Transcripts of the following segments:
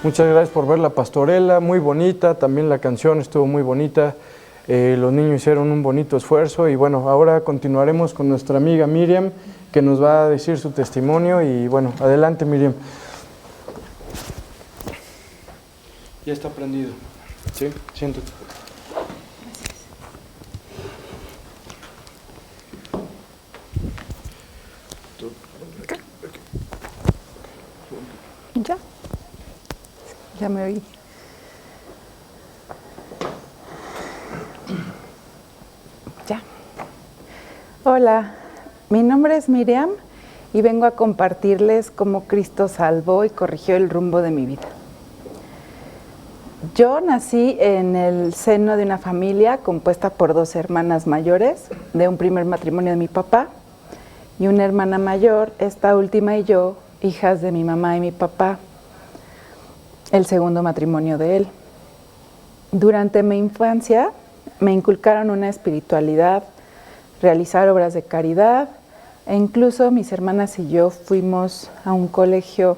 Muchas gracias por ver la pastorela, muy bonita, también la canción estuvo muy bonita, los niños hicieron un bonito esfuerzo y bueno, ahora continuaremos con nuestra amiga Miriam, que nos va a decir su testimonio y bueno, adelante Miriam. Ya está prendido. Sí, siéntate. Ya me oí. Ya. Hola, mi nombre es Miriam y vengo a compartirles cómo Cristo salvó y corrigió el rumbo de mi vida. Yo nací en el seno de una familia compuesta por 2 hermanas mayores, de un primer matrimonio de mi papá, y una hermana mayor, esta última y yo, hijas de mi mamá y mi papá, el segundo matrimonio de él. Durante mi infancia me inculcaron una espiritualidad, realizar obras de caridad, e incluso mis hermanas y yo fuimos a un colegio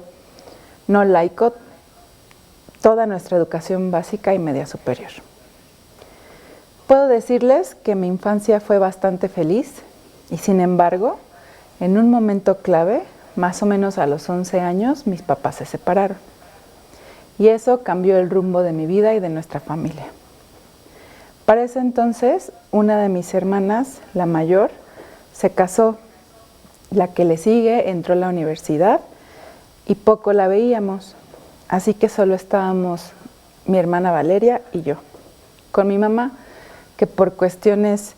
no laico, toda nuestra educación básica y media superior. Puedo decirles que mi infancia fue bastante feliz y sin embargo, en un momento clave, más o menos a los 11 años, mis papás se separaron. Y eso cambió el rumbo de mi vida y de nuestra familia. Para ese entonces, una de mis hermanas, la mayor, se casó. La que le sigue entró a la universidad y poco la veíamos. Así que solo estábamos mi hermana Valeria y yo, con mi mamá, que por cuestiones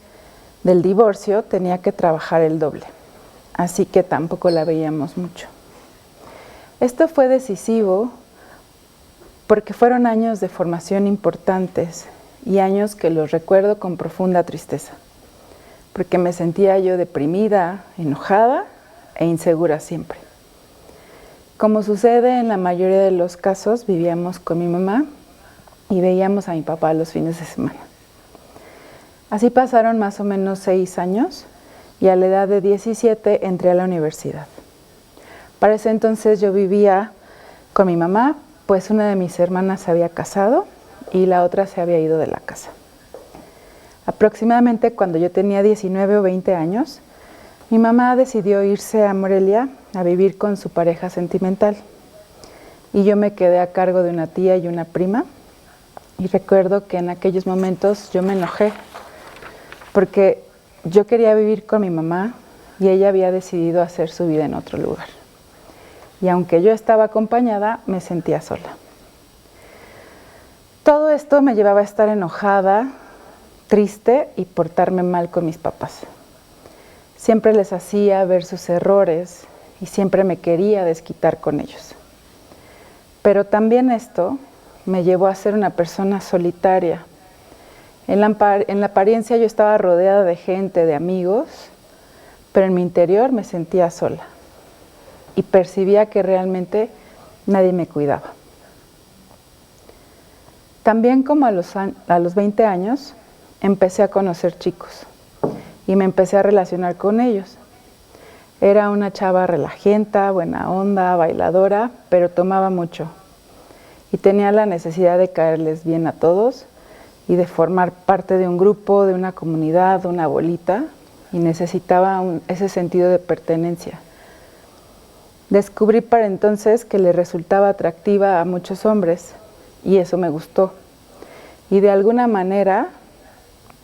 del divorcio tenía que trabajar el doble. Así que tampoco la veíamos mucho. Esto fue decisivo porque fueron años de formación importantes y años que los recuerdo con profunda tristeza, porque me sentía yo deprimida, enojada e insegura siempre. Como sucede en la mayoría de los casos, vivíamos con mi mamá y veíamos a mi papá los fines de semana. Así pasaron más o menos 6 años y a la edad de 17 entré a la universidad. Para ese entonces yo vivía con mi mamá, pues una de mis hermanas se había casado y la otra se había ido de la casa. Aproximadamente cuando yo tenía 19 o 20 años, mi mamá decidió irse a Morelia a vivir con su pareja sentimental. Y yo me quedé a cargo de una tía y una prima. Y recuerdo que en aquellos momentos yo me enojé, porque yo quería vivir con mi mamá y ella había decidido hacer su vida en otro lugar. Y aunque yo estaba acompañada, me sentía sola. Todo esto me llevaba a estar enojada, triste y portarme mal con mis papás. Siempre les hacía ver sus errores y siempre me quería desquitar con ellos. Pero también esto me llevó a ser una persona solitaria. En la apariencia yo estaba rodeada de gente, de amigos, pero en mi interior me sentía sola y percibía que realmente nadie me cuidaba. También como a los 20 años empecé a conocer chicos y me empecé a relacionar con ellos. Era una chava relajienta, buena onda, bailadora, pero tomaba mucho. Y tenía la necesidad de caerles bien a todos y de formar parte de un grupo, de una comunidad, una bolita, y necesitaba ese sentido de pertenencia. Descubrí para entonces que le resultaba atractiva a muchos hombres y eso me gustó. Y de alguna manera,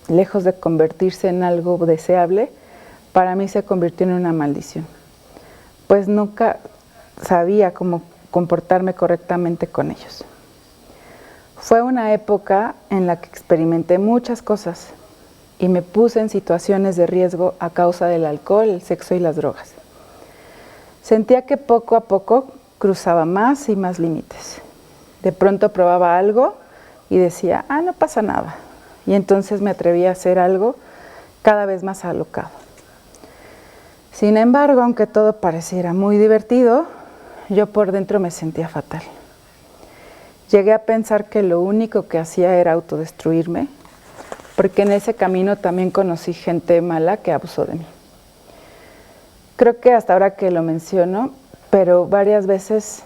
lejos de convertirse en algo deseable, para mí se convirtió en una maldición, pues nunca sabía cómo comportarme correctamente con ellos. Fue una época en la que experimenté muchas cosas y me puse en situaciones de riesgo a causa del alcohol, el sexo y las drogas. Sentía que poco a poco cruzaba más y más límites. De pronto probaba algo y decía, no pasa nada. Y entonces me atrevía a hacer algo cada vez más alocado. Sin embargo, aunque todo pareciera muy divertido, yo por dentro me sentía fatal. Llegué a pensar que lo único que hacía era autodestruirme, porque en ese camino también conocí gente mala que abusó de mí. Creo que hasta ahora que lo menciono, pero varias veces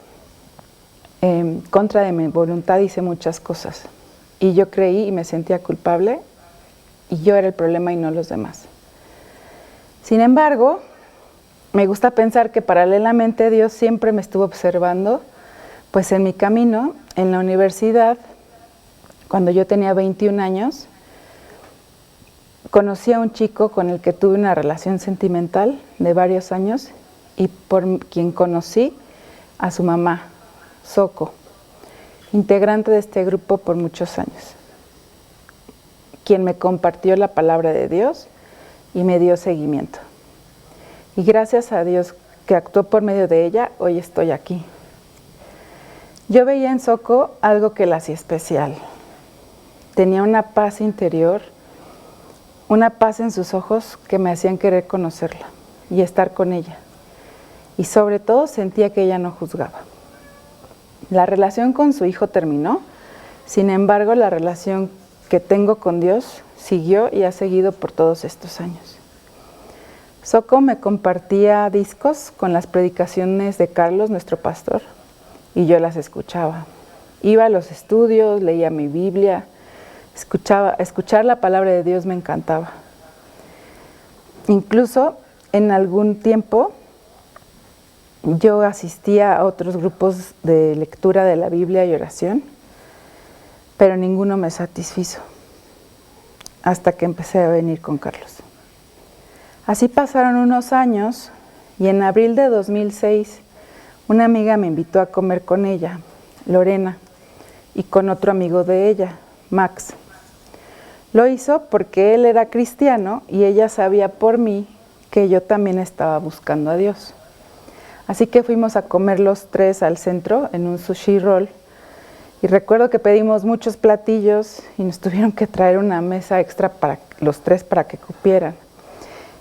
en contra de mi voluntad hice muchas cosas. Y yo creí y me sentía culpable, y yo era el problema y no los demás. Sin embargo, me gusta pensar que paralelamente Dios siempre me estuvo observando, pues en mi camino, en la universidad, cuando yo tenía 21 años, conocí a un chico con el que tuve una relación sentimental de varios años y por quien conocí a su mamá, Soco, integrante de este grupo por muchos años, quien me compartió la palabra de Dios y me dio seguimiento. Y gracias a Dios que actuó por medio de ella, hoy estoy aquí. Yo veía en Soco algo que la hacía especial. Tenía una paz interior, una paz en sus ojos que me hacían querer conocerla y estar con ella. Y sobre todo sentía que ella no juzgaba. La relación con su hijo terminó, sin embargo la relación que tengo con Dios siguió y ha seguido por todos estos años. Soco me compartía discos con las predicaciones de Carlos, nuestro pastor, y yo las escuchaba. Iba a los estudios, leía mi Biblia, escuchar la palabra de Dios me encantaba. Incluso en algún tiempo yo asistía a otros grupos de lectura de la Biblia y oración, pero ninguno me satisfizo, hasta que empecé a venir con Carlos. Así pasaron unos años y en abril de 2006 una amiga me invitó a comer con ella, Lorena, y con otro amigo de ella, Max. Lo hizo porque él era cristiano y ella sabía por mí que yo también estaba buscando a Dios. Así que fuimos a comer los tres al centro en un sushi roll y recuerdo que pedimos muchos platillos y nos tuvieron que traer una mesa extra para los tres para que cupieran.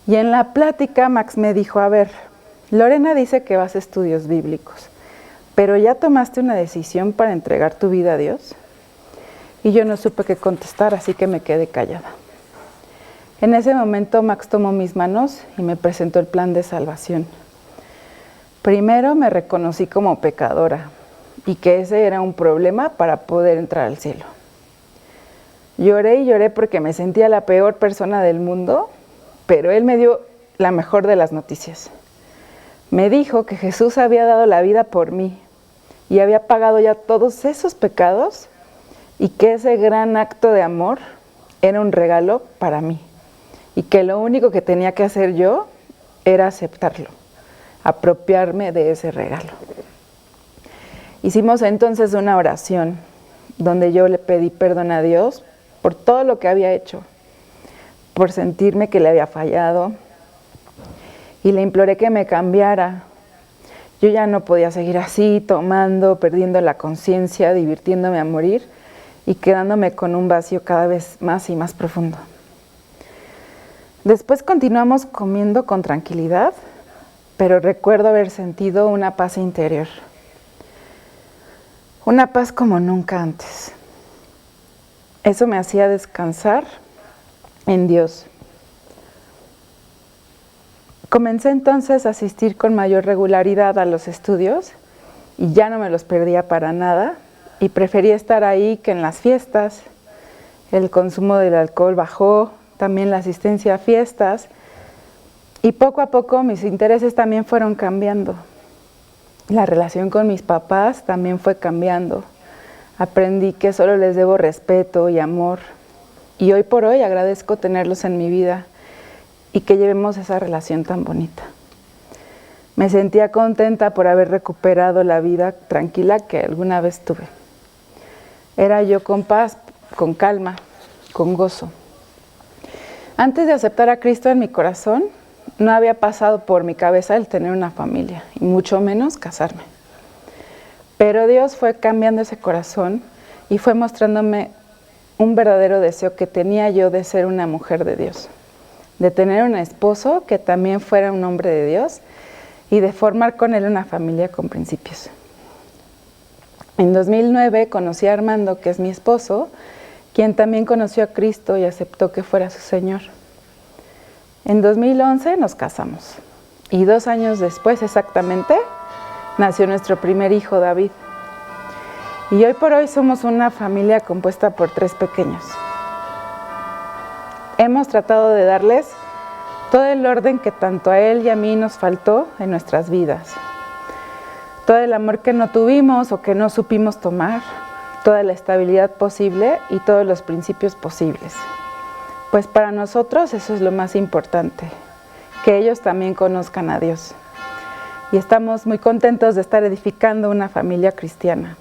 Y en la plática Max me dijo, a ver, Lorena dice que vas a estudios bíblicos, pero ¿ya tomaste una decisión para entregar tu vida a Dios? Y yo no supe qué contestar, así que me quedé callada. En ese momento Max tomó mis manos y me presentó el plan de salvación. Primero me reconocí como pecadora y que ese era un problema para poder entrar al cielo. Lloré y lloré porque me sentía la peor persona del mundo, pero él me dio la mejor de las noticias. Me dijo que Jesús había dado la vida por mí y había pagado ya todos esos pecados y que ese gran acto de amor era un regalo para mí y que lo único que tenía que hacer yo era aceptarlo, apropiarme de ese regalo. Hicimos entonces una oración donde yo le pedí perdón a Dios por todo lo que había hecho, por sentirme que le había fallado y le imploré que me cambiara. Yo ya no podía seguir así, tomando, perdiendo la conciencia, divirtiéndome a morir y quedándome con un vacío cada vez más y más profundo. Después continuamos comiendo con tranquilidad, pero recuerdo haber sentido una paz interior. Una paz como nunca antes. Eso me hacía descansar en Dios. Comencé entonces a asistir con mayor regularidad a los estudios y ya no me los perdía para nada y prefería estar ahí que en las fiestas. El consumo del alcohol bajó, también la asistencia a fiestas y poco a poco mis intereses también fueron cambiando. La relación con mis papás también fue cambiando. Aprendí que solo les debo respeto y amor. Y hoy por hoy agradezco tenerlos en mi vida y que llevemos esa relación tan bonita. Me sentía contenta por haber recuperado la vida tranquila que alguna vez tuve. Era yo con paz, con calma, con gozo. Antes de aceptar a Cristo en mi corazón, no había pasado por mi cabeza el tener una familia, y mucho menos casarme. Pero Dios fue cambiando ese corazón y fue mostrándome un verdadero deseo que tenía yo de ser una mujer de Dios, de tener un esposo que también fuera un hombre de Dios y de formar con él una familia con principios. En 2009 conocí a Armando, que es mi esposo, quien también conoció a Cristo y aceptó que fuera su Señor. En 2011 nos casamos y 2 años después exactamente nació nuestro primer hijo, David. Y hoy por hoy somos una familia compuesta por 3 pequeños. Hemos tratado de darles todo el orden que tanto a él y a mí nos faltó en nuestras vidas. Todo el amor que no tuvimos o que no supimos tomar, toda la estabilidad posible y todos los principios posibles. Pues para nosotros eso es lo más importante, que ellos también conozcan a Dios. Y estamos muy contentos de estar edificando una familia cristiana.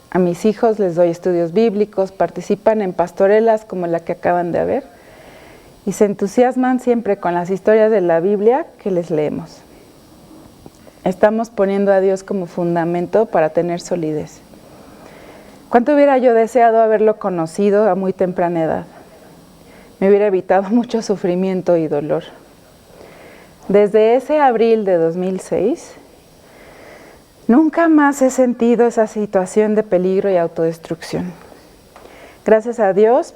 A mis hijos les doy estudios bíblicos, participan en pastorelas como la que acaban de ver y se entusiasman siempre con las historias de la Biblia que les leemos. Estamos poniendo a Dios como fundamento para tener solidez. ¿Cuánto hubiera yo deseado haberlo conocido a muy temprana edad? Me hubiera evitado mucho sufrimiento y dolor. Desde ese abril de 2006, nunca más he sentido esa situación de peligro y autodestrucción. Gracias a Dios,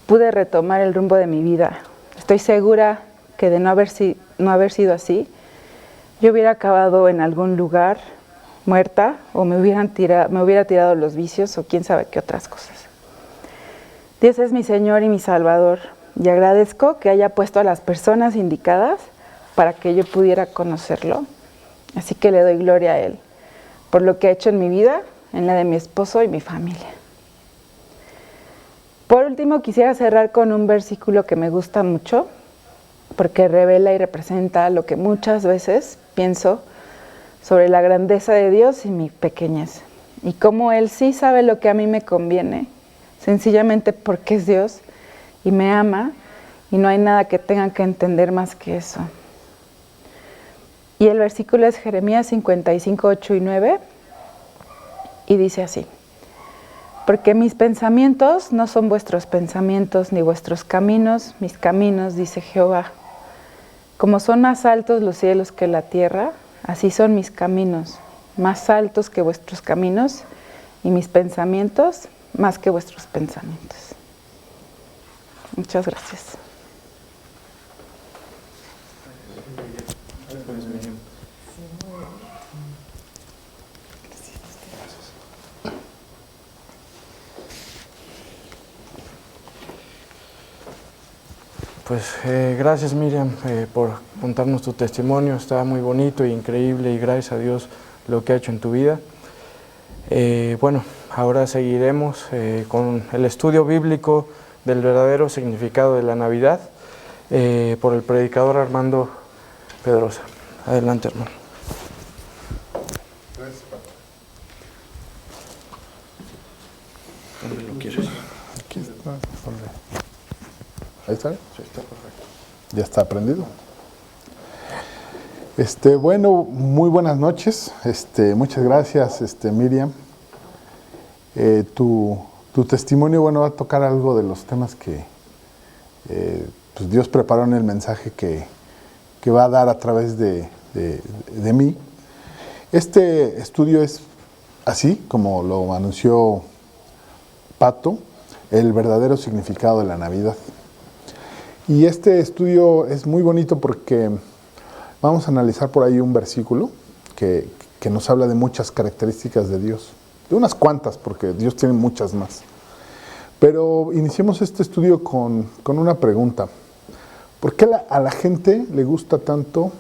pude retomar el rumbo de mi vida. Estoy segura que de no haber sido así, yo hubiera acabado en algún lugar muerta o me hubiera tirado los vicios o quién sabe qué otras cosas. Dios es mi Señor y mi Salvador y agradezco que haya puesto a las personas indicadas para que yo pudiera conocerlo. Así que le doy gloria a Él por lo que ha hecho en mi vida, en la de mi esposo y mi familia. Por último, quisiera cerrar con un versículo que me gusta mucho porque revela y representa lo que muchas veces pienso sobre la grandeza de Dios y mi pequeñez. Y cómo Él sí sabe lo que a mí me conviene, sencillamente porque es Dios y me ama y no hay nada que tengan que entender más que eso. Y el versículo es Jeremías 55, 8 y 9 y dice así: porque mis pensamientos no son vuestros pensamientos, ni vuestros caminos, mis caminos, dice Jehová. Como son más altos los cielos que la tierra, así son mis caminos, más altos que vuestros caminos, y mis pensamientos más que vuestros pensamientos. Muchas gracias. Pues gracias Miriam por contarnos tu testimonio, está muy bonito e increíble y gracias a Dios lo que ha hecho en tu vida. Bueno, ahora seguiremos con el estudio bíblico del verdadero significado de la Navidad por el predicador Armando Pedrosa. Adelante, hermano. ¿Dónde lo quieres? Aquí está. ¿Ahí está? Sí, está perfecto. ¿Ya está prendido? Bueno, muy buenas noches. Muchas gracias, Miriam. Tu testimonio, bueno, va a tocar algo de los temas que pues Dios preparó en el mensaje que va a dar a través de mí. Este estudio es así, como lo anunció Pato, el verdadero significado de la Navidad. Y este estudio es muy bonito porque vamos a analizar por ahí un versículo que nos habla de muchas características de Dios. De unas cuantas, porque Dios tiene muchas más. Pero iniciemos este estudio con una pregunta. ¿Por qué a la gente le gusta tanto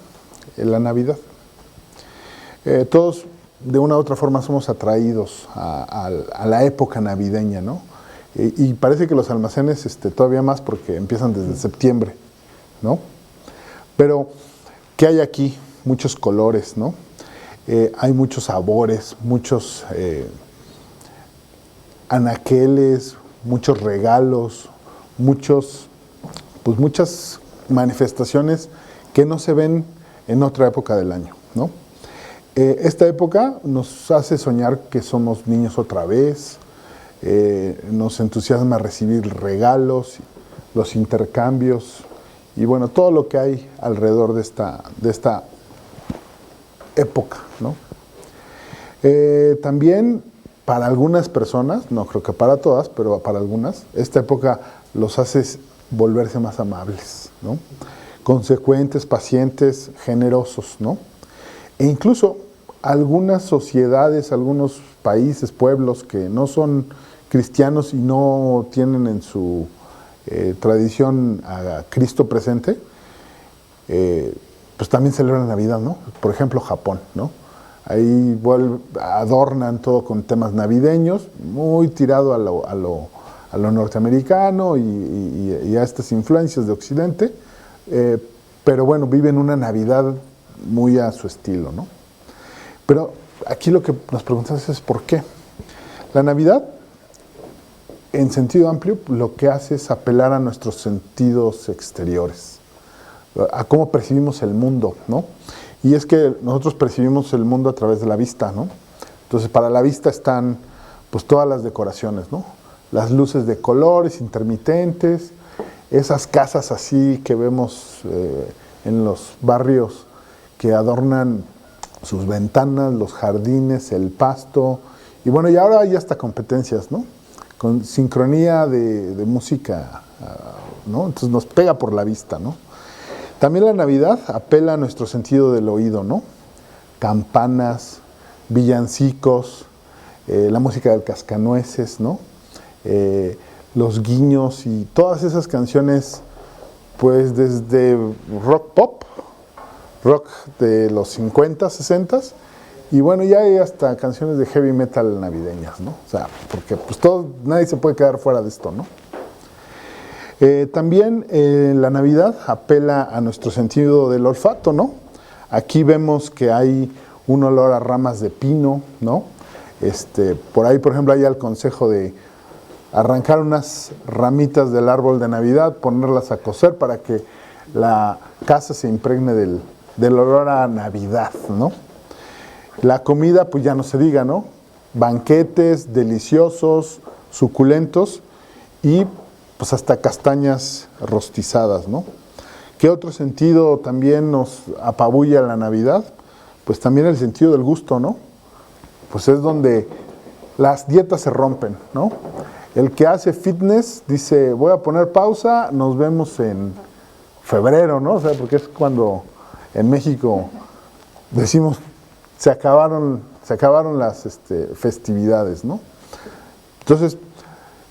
la Navidad? Todos, de una u otra forma, somos atraídos a la época navideña, ¿no? Y parece que los almacenes todavía más porque empiezan desde septiembre, ¿no? Pero, ¿qué hay aquí? Muchos colores, ¿no? Hay muchos sabores, muchos anaqueles, muchos regalos, muchas manifestaciones que no se ven en otra época del año, ¿no? Esta época nos hace soñar que somos niños otra vez. Nos entusiasma recibir regalos, los intercambios y bueno, todo lo que hay alrededor de esta época, ¿no? También para algunas personas, no creo que para todas, pero para algunas, esta época los hace volverse más amables, ¿no? Consecuentes, pacientes, generosos, ¿no? E incluso algunas sociedades, algunos países, pueblos que no son cristianos y no tienen en su tradición a Cristo presente, pues también celebran Navidad, ¿no? Por ejemplo, Japón, ¿no? Ahí adornan todo con temas navideños, muy tirado a lo norteamericano y a estas influencias de Occidente, pero bueno, viven una Navidad muy a su estilo, ¿no? Pero aquí lo que nos preguntamos es ¿por qué? La Navidad, en sentido amplio, lo que hace es apelar a nuestros sentidos exteriores, a cómo percibimos el mundo, ¿no? Y es que nosotros percibimos el mundo a través de la vista, ¿no? Entonces, para la vista están pues todas las decoraciones, ¿no? Las luces de colores intermitentes, esas casas así que vemos en los barrios que adornan sus ventanas, los jardines, el pasto, y bueno, y ahora hay hasta competencias, ¿no? Con sincronía de música, ¿no? Entonces nos pega por la vista, ¿no? También la Navidad apela a nuestro sentido del oído, ¿no? Campanas, villancicos, la música del cascanueces, ¿no? Los guiños y todas esas canciones, pues desde rock pop, rock de los 50, 60, y bueno, ya hay hasta canciones de heavy metal navideñas, ¿no? O sea, porque pues nadie se puede quedar fuera de esto, ¿no? También la Navidad apela a nuestro sentido del olfato, ¿no? Aquí vemos que hay un olor a ramas de pino, ¿no? Por ahí, por ejemplo, hay el consejo de arrancar unas ramitas del árbol de Navidad, ponerlas a cocer para que la casa se impregne del olor a Navidad, ¿no? La comida, pues ya no se diga, ¿no? Banquetes deliciosos, suculentos y pues hasta castañas rostizadas, ¿no? ¿Qué otro sentido también nos apabulla la Navidad? Pues también el sentido del gusto, ¿no? Pues es donde las dietas se rompen, ¿no? El que hace fitness dice, voy a poner pausa, nos vemos en febrero, ¿no? O sea, porque es cuando en México decimos, se acabaron las festividades, ¿no? Entonces,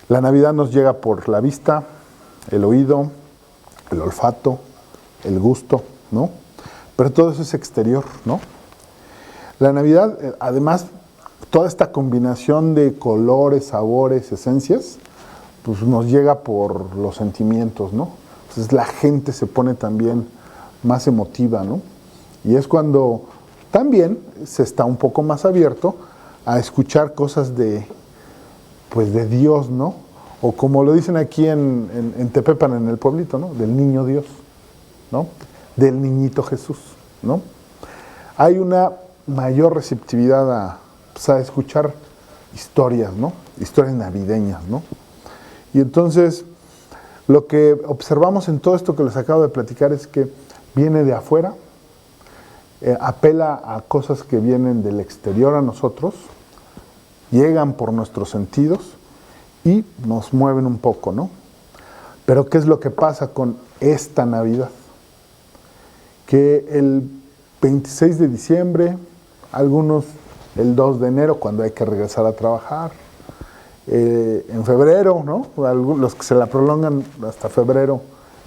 la Navidad nos llega por la vista, el oído, el olfato, el gusto, ¿no? Pero todo eso es exterior, ¿no? La Navidad, además, toda esta combinación de colores, sabores, esencias, pues nos llega por los sentimientos, ¿no? Entonces la gente se pone también más emotiva, ¿no? Y es cuando también se está un poco más abierto a escuchar cosas de Dios, ¿no? O como lo dicen aquí en Tepepan, en el pueblito, ¿no? Del niño Dios, ¿no? Del niñito Jesús, ¿no? Hay una mayor receptividad a escuchar historias, ¿no? Historias navideñas, ¿no? Y entonces, lo que observamos en todo esto que les acabo de platicar es que viene de afuera, apela a cosas que vienen del exterior a nosotros, llegan por nuestros sentidos y nos mueven un poco, ¿no? Pero ¿qué es lo que pasa con esta Navidad? Que el 26 de diciembre, algunos el 2 de enero, cuando hay que regresar a trabajar, en febrero, ¿no? Los que se la prolongan hasta febrero,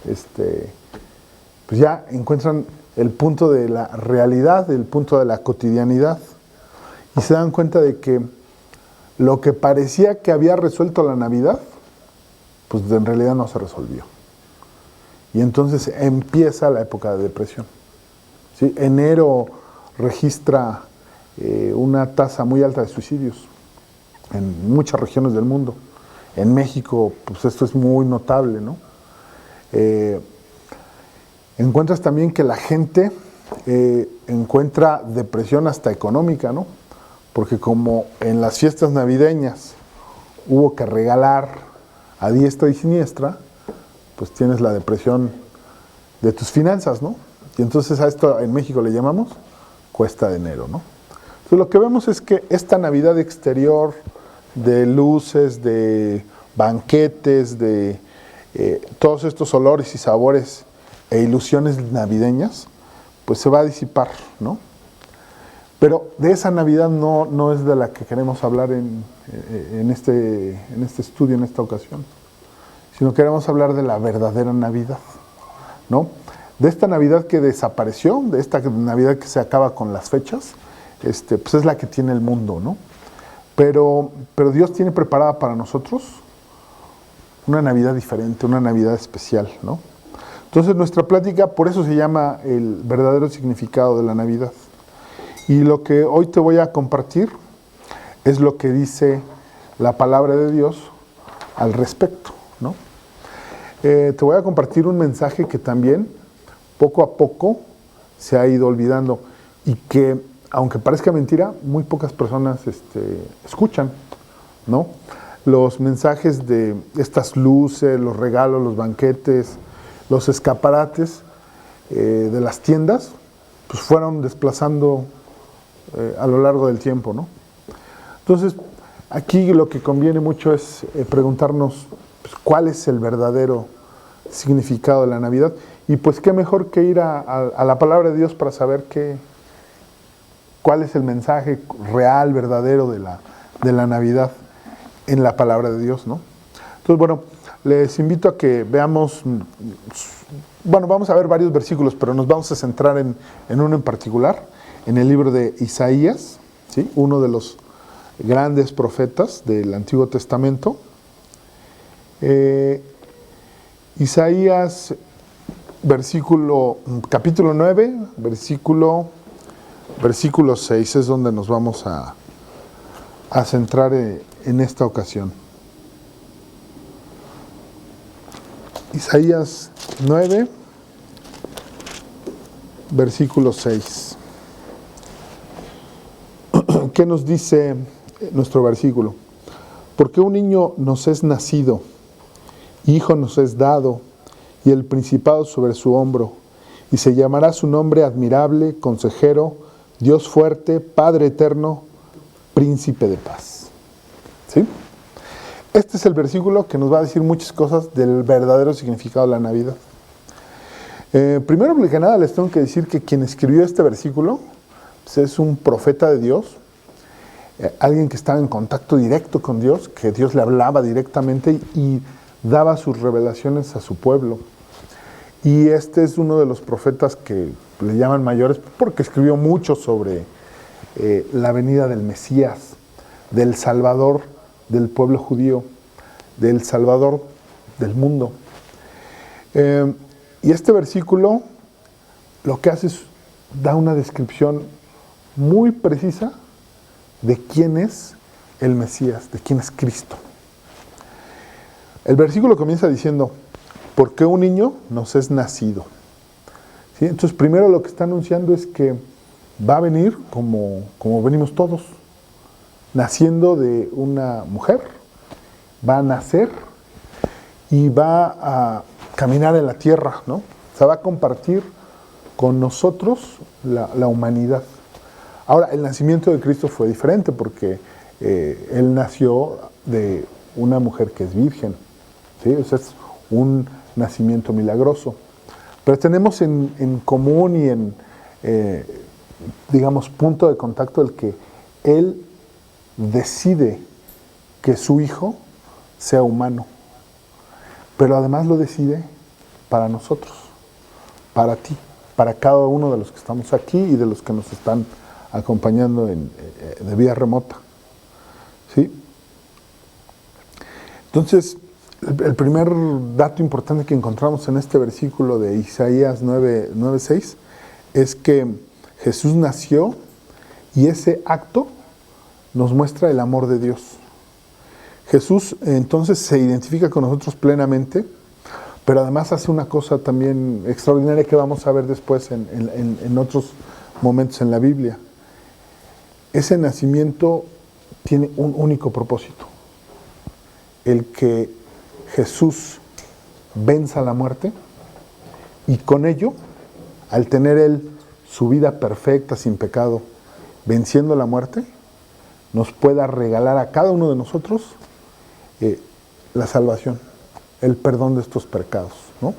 pues ya encuentran el punto de la realidad, el punto de la cotidianidad, y se dan cuenta de que lo que parecía que había resuelto la Navidad, pues en realidad no se resolvió. Y entonces empieza la época de depresión, ¿sí? Enero registra una tasa muy alta de suicidios en muchas regiones del mundo. En México, pues esto es muy notable, ¿no? Encuentras también que la gente encuentra depresión hasta económica, ¿no? Porque como en las fiestas navideñas hubo que regalar a diestra y siniestra, pues tienes la depresión de tus finanzas, ¿no? Y entonces a esto en México le llamamos cuesta de enero, ¿no? Entonces lo que vemos es que esta Navidad exterior de luces, de banquetes, de todos estos olores y sabores e ilusiones navideñas, pues se va a disipar, ¿no? Pero de esa Navidad no es de la que queremos hablar en este estudio, en esta ocasión, sino queremos hablar de la verdadera Navidad, ¿no? De esta Navidad que desapareció, de esta Navidad que se acaba con las fechas, pues es la que tiene el mundo, ¿no? Pero Dios tiene preparada para nosotros una Navidad diferente, una Navidad especial, ¿no? Entonces nuestra plática, por eso se llama el verdadero significado de la Navidad. Y lo que hoy te voy a compartir es lo que dice la palabra de Dios al respecto, ¿no? Te voy a compartir un mensaje que también poco a poco se ha ido olvidando y que, aunque parezca mentira, muy pocas personas escuchan, ¿no? Los mensajes de estas luces, los regalos, los banquetes, los escaparates de las tiendas, pues fueron desplazando a lo largo del tiempo, ¿no? Entonces, aquí lo que conviene mucho es preguntarnos pues, cuál es el verdadero significado de la Navidad. Y pues qué mejor que ir a la palabra de Dios para saber cuál es el mensaje real, verdadero de la Navidad en la palabra de Dios, ¿no? Entonces, bueno, les invito a que veamos, bueno, vamos a ver varios versículos, pero nos vamos a centrar en uno en particular, en el libro de Isaías, ¿sí? Uno de los grandes profetas del Antiguo Testamento. Isaías, capítulo 9, versículo 6, es donde nos vamos a centrar en esta ocasión. Isaías 9, versículo 6. ¿Qué nos dice nuestro versículo? Porque un niño nos es nacido, hijo nos es dado, y el principado sobre su hombro, y se llamará su nombre admirable, consejero, Dios fuerte, Padre eterno, príncipe de paz. ¿Sí? Este es el versículo que nos va a decir muchas cosas del verdadero significado de la Navidad. Primero que nada les tengo que decir que quien escribió este versículo pues es un profeta de Dios, alguien que estaba en contacto directo con Dios, que Dios le hablaba directamente y daba sus revelaciones a su pueblo. Y este es uno de los profetas que le llaman mayores porque escribió mucho sobre la venida del Mesías, del Salvador del pueblo judío, del Salvador del mundo. Y este versículo lo que hace es da una descripción muy precisa de quién es el Mesías, de quién es Cristo. El versículo comienza diciendo, ¿por qué un niño nos es nacido? ¿Sí? Entonces, primero lo que está anunciando es que va a venir como venimos todos, naciendo de una mujer, va a nacer y va a caminar en la tierra, ¿no? O sea, va a compartir con nosotros la humanidad. Ahora, el nacimiento de Cristo fue diferente porque Él nació de una mujer que es virgen, ¿sí? O sea, es un nacimiento milagroso. Pero tenemos en común y en, digamos, punto de contacto el que Él decide que su hijo sea humano, pero además lo decide para nosotros, para ti, para cada uno de los que estamos aquí y de los que nos están acompañando de vía remota. ¿Sí? Entonces, el primer dato importante que encontramos en este versículo de Isaías 9:6 es que Jesús nació y ese acto nos muestra el amor de Dios. Jesús entonces se identifica con nosotros plenamente, pero además hace una cosa también extraordinaria que vamos a ver después en otros momentos en la Biblia. Ese nacimiento tiene un único propósito, el que Jesús venza la muerte y con ello, al tener Él su vida perfecta, sin pecado, venciendo la muerte, nos pueda regalar a cada uno de nosotros la salvación, el perdón de estos pecados, ¿no?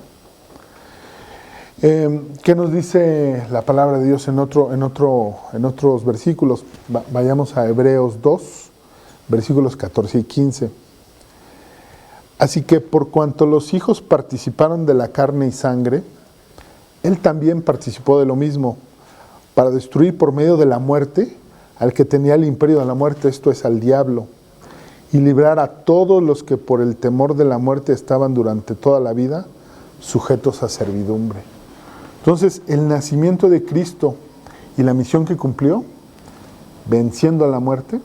¿Qué nos dice la palabra de Dios en otros versículos? Vayamos a Hebreos 2, versículos 14 y 15. Así que por cuanto los hijos participaron de la carne y sangre, Él también participó de lo mismo, para destruir por medio de la muerte al que tenía el imperio de la muerte, esto es, al diablo, y librar a todos los que por el temor de la muerte estaban durante toda la vida sujetos a servidumbre. Entonces, el nacimiento de Cristo y la misión que cumplió, venciendo a la muerte,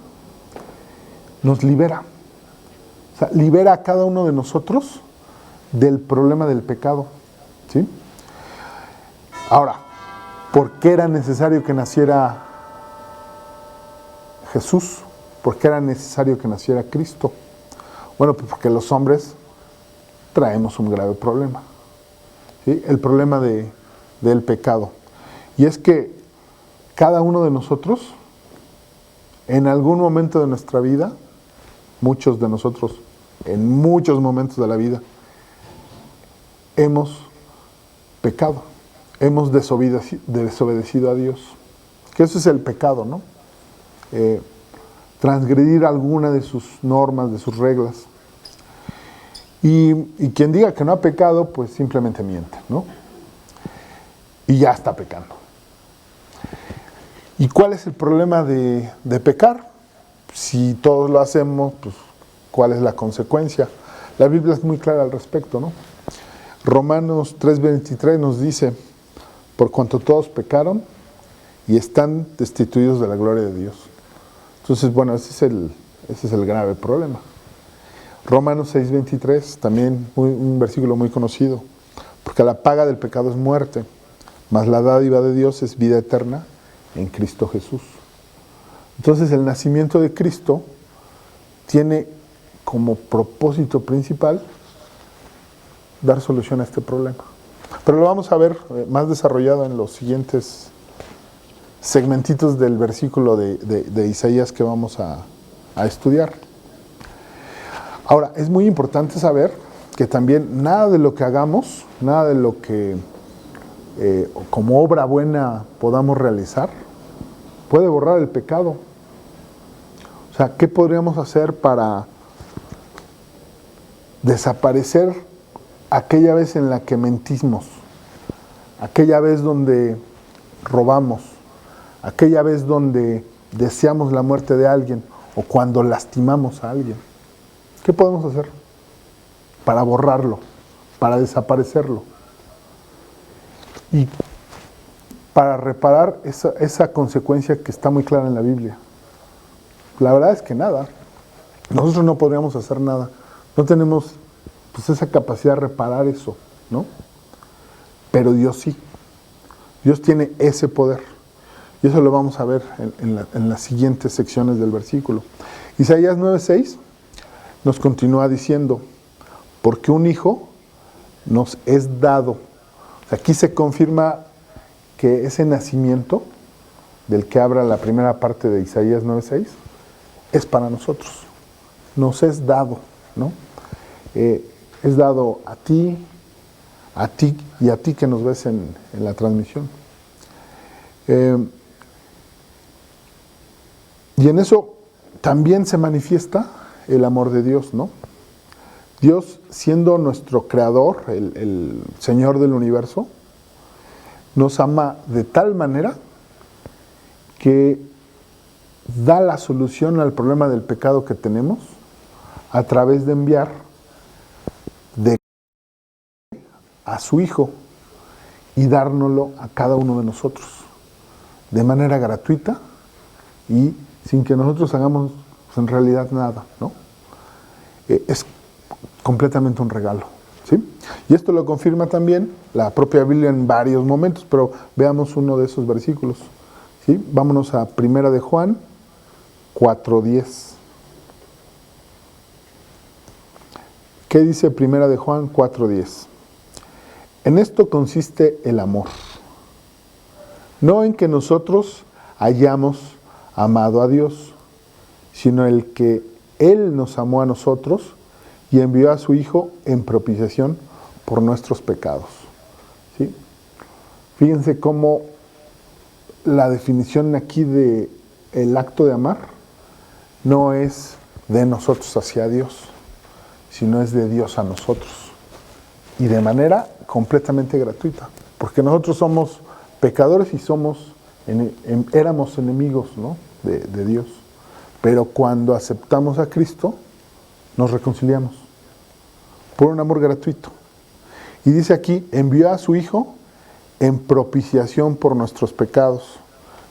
nos libera. O sea, libera a cada uno de nosotros del problema del pecado, ¿sí? Ahora, ¿por qué era necesario que naciera Jesús? ¿Por qué era necesario que naciera Cristo? Bueno, pues porque los hombres traemos un grave problema, ¿sí? El problema del pecado. Y es que cada uno de nosotros, en algún momento de nuestra vida, muchos de nosotros, en muchos momentos de la vida, hemos pecado, hemos desobedecido a Dios. Que eso es el pecado, ¿no? Transgredir alguna de sus normas, de sus reglas. Y quien diga que no ha pecado, pues simplemente miente, ¿no? Y ya está pecando. ¿Y cuál es el problema de pecar? Si todos lo hacemos, pues ¿cuál es la consecuencia? La Biblia es muy clara al respecto, ¿no? Romanos 3:23 nos dice, por cuanto todos pecaron y están destituidos de la gloria de Dios. Entonces, bueno, ese es el grave problema. Romanos 6:23, también un versículo muy conocido, porque la paga del pecado es muerte, mas la dádiva de Dios es vida eterna en Cristo Jesús. Entonces, el nacimiento de Cristo tiene como propósito principal dar solución a este problema. Pero lo vamos a ver más desarrollado en los siguientes segmentitos del versículo de Isaías que vamos a estudiar. Ahora, es muy importante saber que también nada de lo que hagamos, nada de lo que como obra buena podamos realizar, puede borrar el pecado. O sea, ¿qué podríamos hacer para desaparecer aquella vez en la que mentimos, aquella vez donde robamos, aquella vez donde deseamos la muerte de alguien o cuando lastimamos a alguien? ¿Qué podemos hacer para borrarlo, para desaparecerlo? Y para reparar esa consecuencia que está muy clara en la Biblia. La verdad es que nada. Nosotros no podríamos hacer nada. No tenemos pues esa capacidad de reparar eso, ¿no? Pero Dios sí. Dios tiene ese poder. Y eso lo vamos a ver en las siguientes secciones del versículo. Isaías 9:6 nos continúa diciendo, porque un hijo nos es dado. O sea, aquí se confirma que ese nacimiento del que habla la primera parte de Isaías 9:6 es para nosotros. Nos es dado, ¿no? Es dado a ti y a ti que nos ves en la transmisión. Y en eso también se manifiesta el amor de Dios, ¿no? Dios, siendo nuestro creador, el Señor del universo, nos ama de tal manera que da la solución al problema del pecado que tenemos a través de enviar a su Hijo y dárnoslo a cada uno de nosotros de manera gratuita y sin que nosotros hagamos pues, en realidad nada, ¿no? Es completamente un regalo, ¿sí? Y esto lo confirma también la propia Biblia en varios momentos, pero veamos uno de esos versículos, ¿sí? Vámonos a 1 de Juan 4:10. ¿Qué dice 1 de Juan 4:10? En esto consiste el amor, no en que nosotros hayamos amado a Dios, sino el que Él nos amó a nosotros y envió a su Hijo en propiciación por nuestros pecados, ¿sí? Fíjense cómo la definición aquí de el acto de amar no es de nosotros hacia Dios, sino es de Dios a nosotros. Y de manera completamente gratuita. Porque nosotros somos pecadores y éramos enemigos, ¿no?, de Dios. Pero cuando aceptamos a Cristo, nos reconciliamos por un amor gratuito. Y dice aquí, envió a su Hijo en propiciación por nuestros pecados.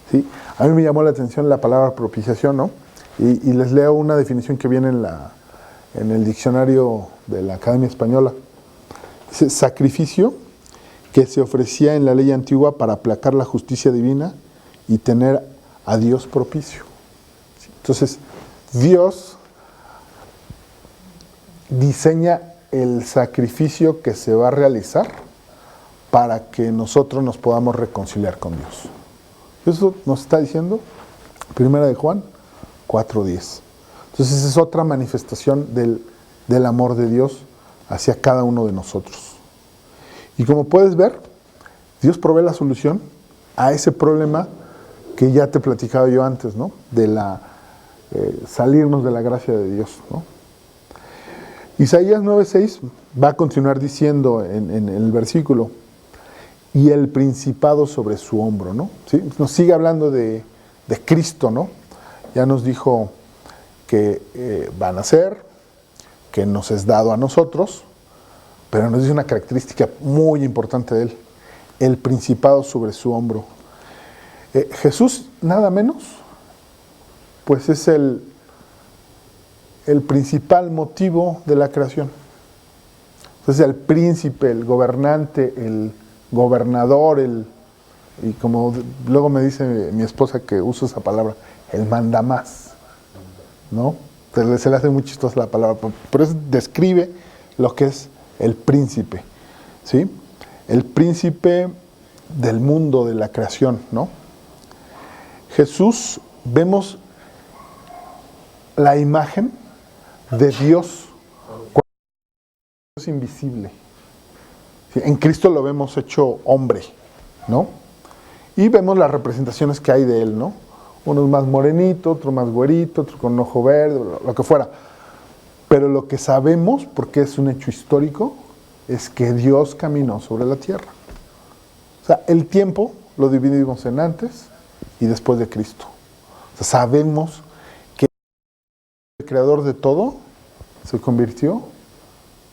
¿Sí? A mí me llamó la atención la palabra propiciación, ¿no? Y les leo una definición que viene en el diccionario de la Academia Española. Dice, sacrificio que se ofrecía en la ley antigua para aplacar la justicia divina y tener a Dios propicio. Entonces, Dios diseña el sacrificio que se va a realizar para que nosotros nos podamos reconciliar con Dios. Eso nos está diciendo 1 de Juan 4:10. Entonces, esa es otra manifestación del amor de Dios hacia cada uno de nosotros. Y como puedes ver, Dios provee la solución a ese problema que ya te platicaba yo antes, ¿no? De salirnos de la gracia de Dios, ¿no? Isaías 9:6 va a continuar diciendo en el versículo, y el principado sobre su hombro, ¿no? ¿Sí? Nos sigue hablando de Cristo, ¿no? Ya nos dijo que van a ser, que nos es dado a nosotros, pero nos dice una característica muy importante de él, el principado sobre su hombro. Jesús, nada menos, pues es el principal motivo de la creación. Entonces el príncipe, el gobernante, el gobernador, y como luego me dice mi esposa que uso esa palabra, el mandamás, ¿no? Se le hace muy chistosa la palabra, pero eso describe lo que es el príncipe, ¿sí? El príncipe del mundo, de la creación, ¿no? Jesús, vemos la imagen de Dios cuando es invisible. ¿Sí? En Cristo lo vemos hecho hombre, ¿no? Y vemos las representaciones que hay de Él, ¿no? Uno es más morenito, otro más güerito, otro con un ojo verde, lo que fuera. Pero lo que sabemos, porque es un hecho histórico, es que Dios caminó sobre la tierra. O sea, el tiempo lo dividimos en antes y después de Cristo. O sea, sabemos que el creador de todo se convirtió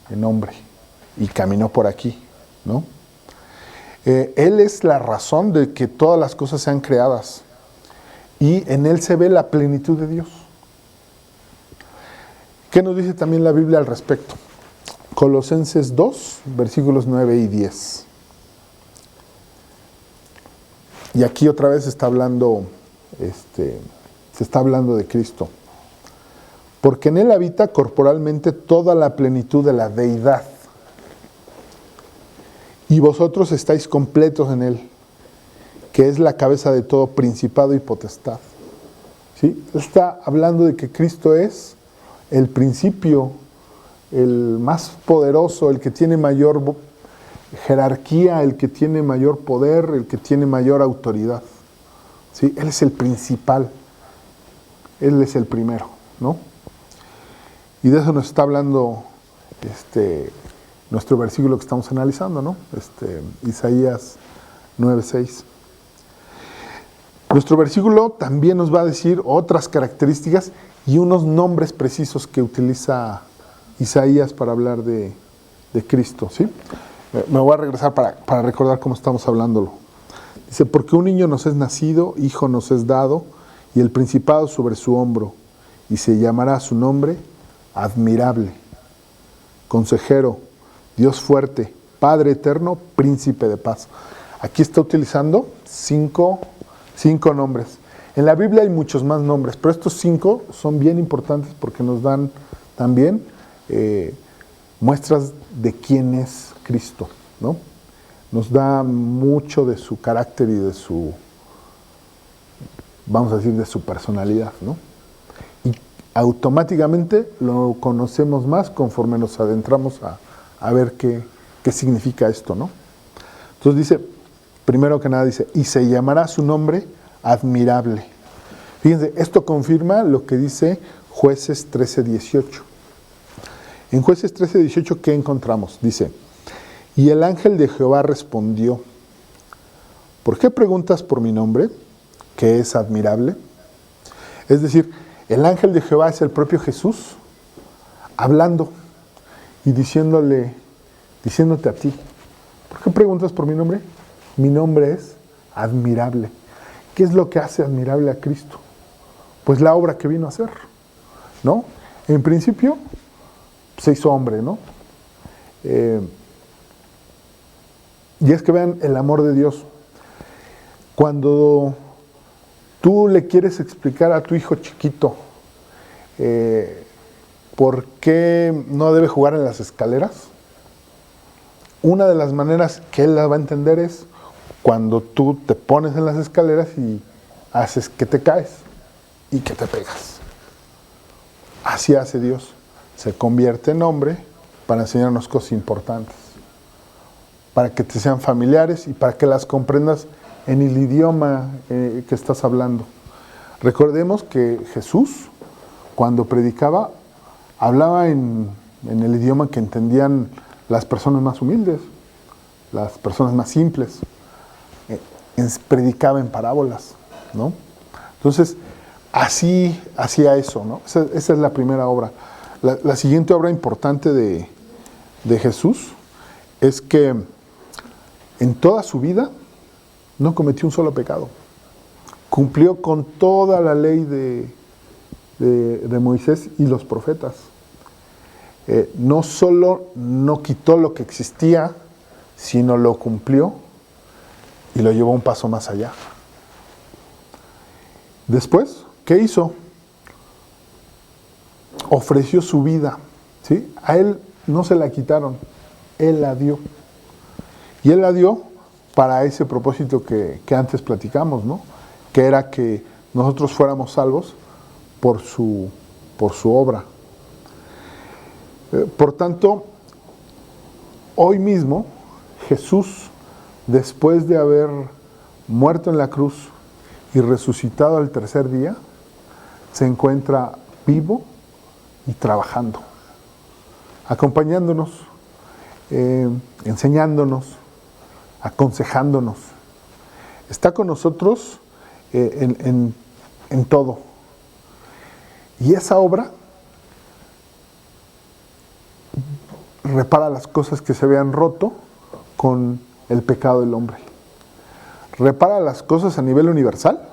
en hombre y caminó por aquí, ¿no? Él es la razón de que todas las cosas sean creadas y en Él se ve la plenitud de Dios. ¿Qué nos dice también la Biblia al respecto? Colosenses 2, versículos 9 y 10. Y aquí otra vez se está hablando de Cristo. Porque en Él habita corporalmente toda la plenitud de la deidad. Y vosotros estáis completos en Él, que es la cabeza de todo principado y potestad. ¿Sí? Está hablando de que Cristo es el principio, el más poderoso, el que tiene mayor jerarquía, el que tiene mayor poder, el que tiene mayor autoridad. ¿Sí? Él es el principal, Él es el primero, ¿no? Y de eso nos está hablando nuestro versículo que estamos analizando, ¿no? Isaías 9:6. Nuestro versículo también nos va a decir otras características y unos nombres precisos que utiliza Isaías para hablar de Cristo, ¿sí? Me voy a regresar para recordar cómo estamos hablándolo. Dice, porque un niño nos es nacido, hijo nos es dado, y el principado sobre su hombro, y se llamará su nombre admirable, consejero, Dios fuerte, Padre eterno, príncipe de paz. Aquí está utilizando cinco nombres. En la Biblia hay muchos más nombres, pero estos 5 son bien importantes porque nos dan también muestras de quién es Cristo, ¿no? Nos da mucho de su carácter y de su, vamos a decir, de su personalidad, ¿no? Y automáticamente lo conocemos más conforme nos adentramos a ver qué significa esto, ¿no? Entonces dice, primero que nada dice, y se llamará su nombre admirable. Fíjense, esto confirma lo que dice Jueces 13:18. En Jueces 13:18, ¿qué encontramos? Dice, y el ángel de Jehová respondió, ¿por qué preguntas por mi nombre, que es admirable? Es decir, el ángel de Jehová es el propio Jesús, hablando y diciéndote a ti, ¿por qué preguntas por mi nombre? Mi nombre es admirable. ¿Qué es lo que hace admirable a Cristo? Pues la obra que vino a hacer, ¿no? En principio, se hizo hombre, ¿no? Y es que vean el amor de Dios. Cuando tú le quieres explicar a tu hijo chiquito por qué no debe jugar en las escaleras, una de las maneras que él la va a entender es cuando tú te pones en las escaleras y haces que te caes y que te pegas. Así hace Dios. Se convierte en hombre para enseñarnos cosas importantes, para que te sean familiares y para que las comprendas en el idioma que estás hablando. Recordemos que Jesús, cuando predicaba, hablaba en el idioma que entendían las personas más humildes, las personas más simples. Predicaba en parábolas, ¿no? Entonces, así hacía eso, ¿no? Esa es la primera obra. La siguiente obra importante de Jesús es que en toda su vida no cometió un solo pecado. Cumplió con toda la ley de Moisés y los profetas. No solo no quitó lo que existía, sino lo cumplió y lo llevó un paso más allá. Después, ¿qué hizo? Ofreció su vida, ¿sí? A él no se la quitaron, él la dio. Y él la dio para ese propósito que antes platicamos, ¿no? Que era que nosotros fuéramos salvos por su obra. Por tanto, hoy mismo Jesús, después de haber muerto en la cruz y resucitado al tercer día, se encuentra vivo y trabajando, acompañándonos, enseñándonos, aconsejándonos. Está con nosotros en todo. Y esa obra repara las cosas que se habían roto con el pecado del hombre. Repara las cosas a nivel universal,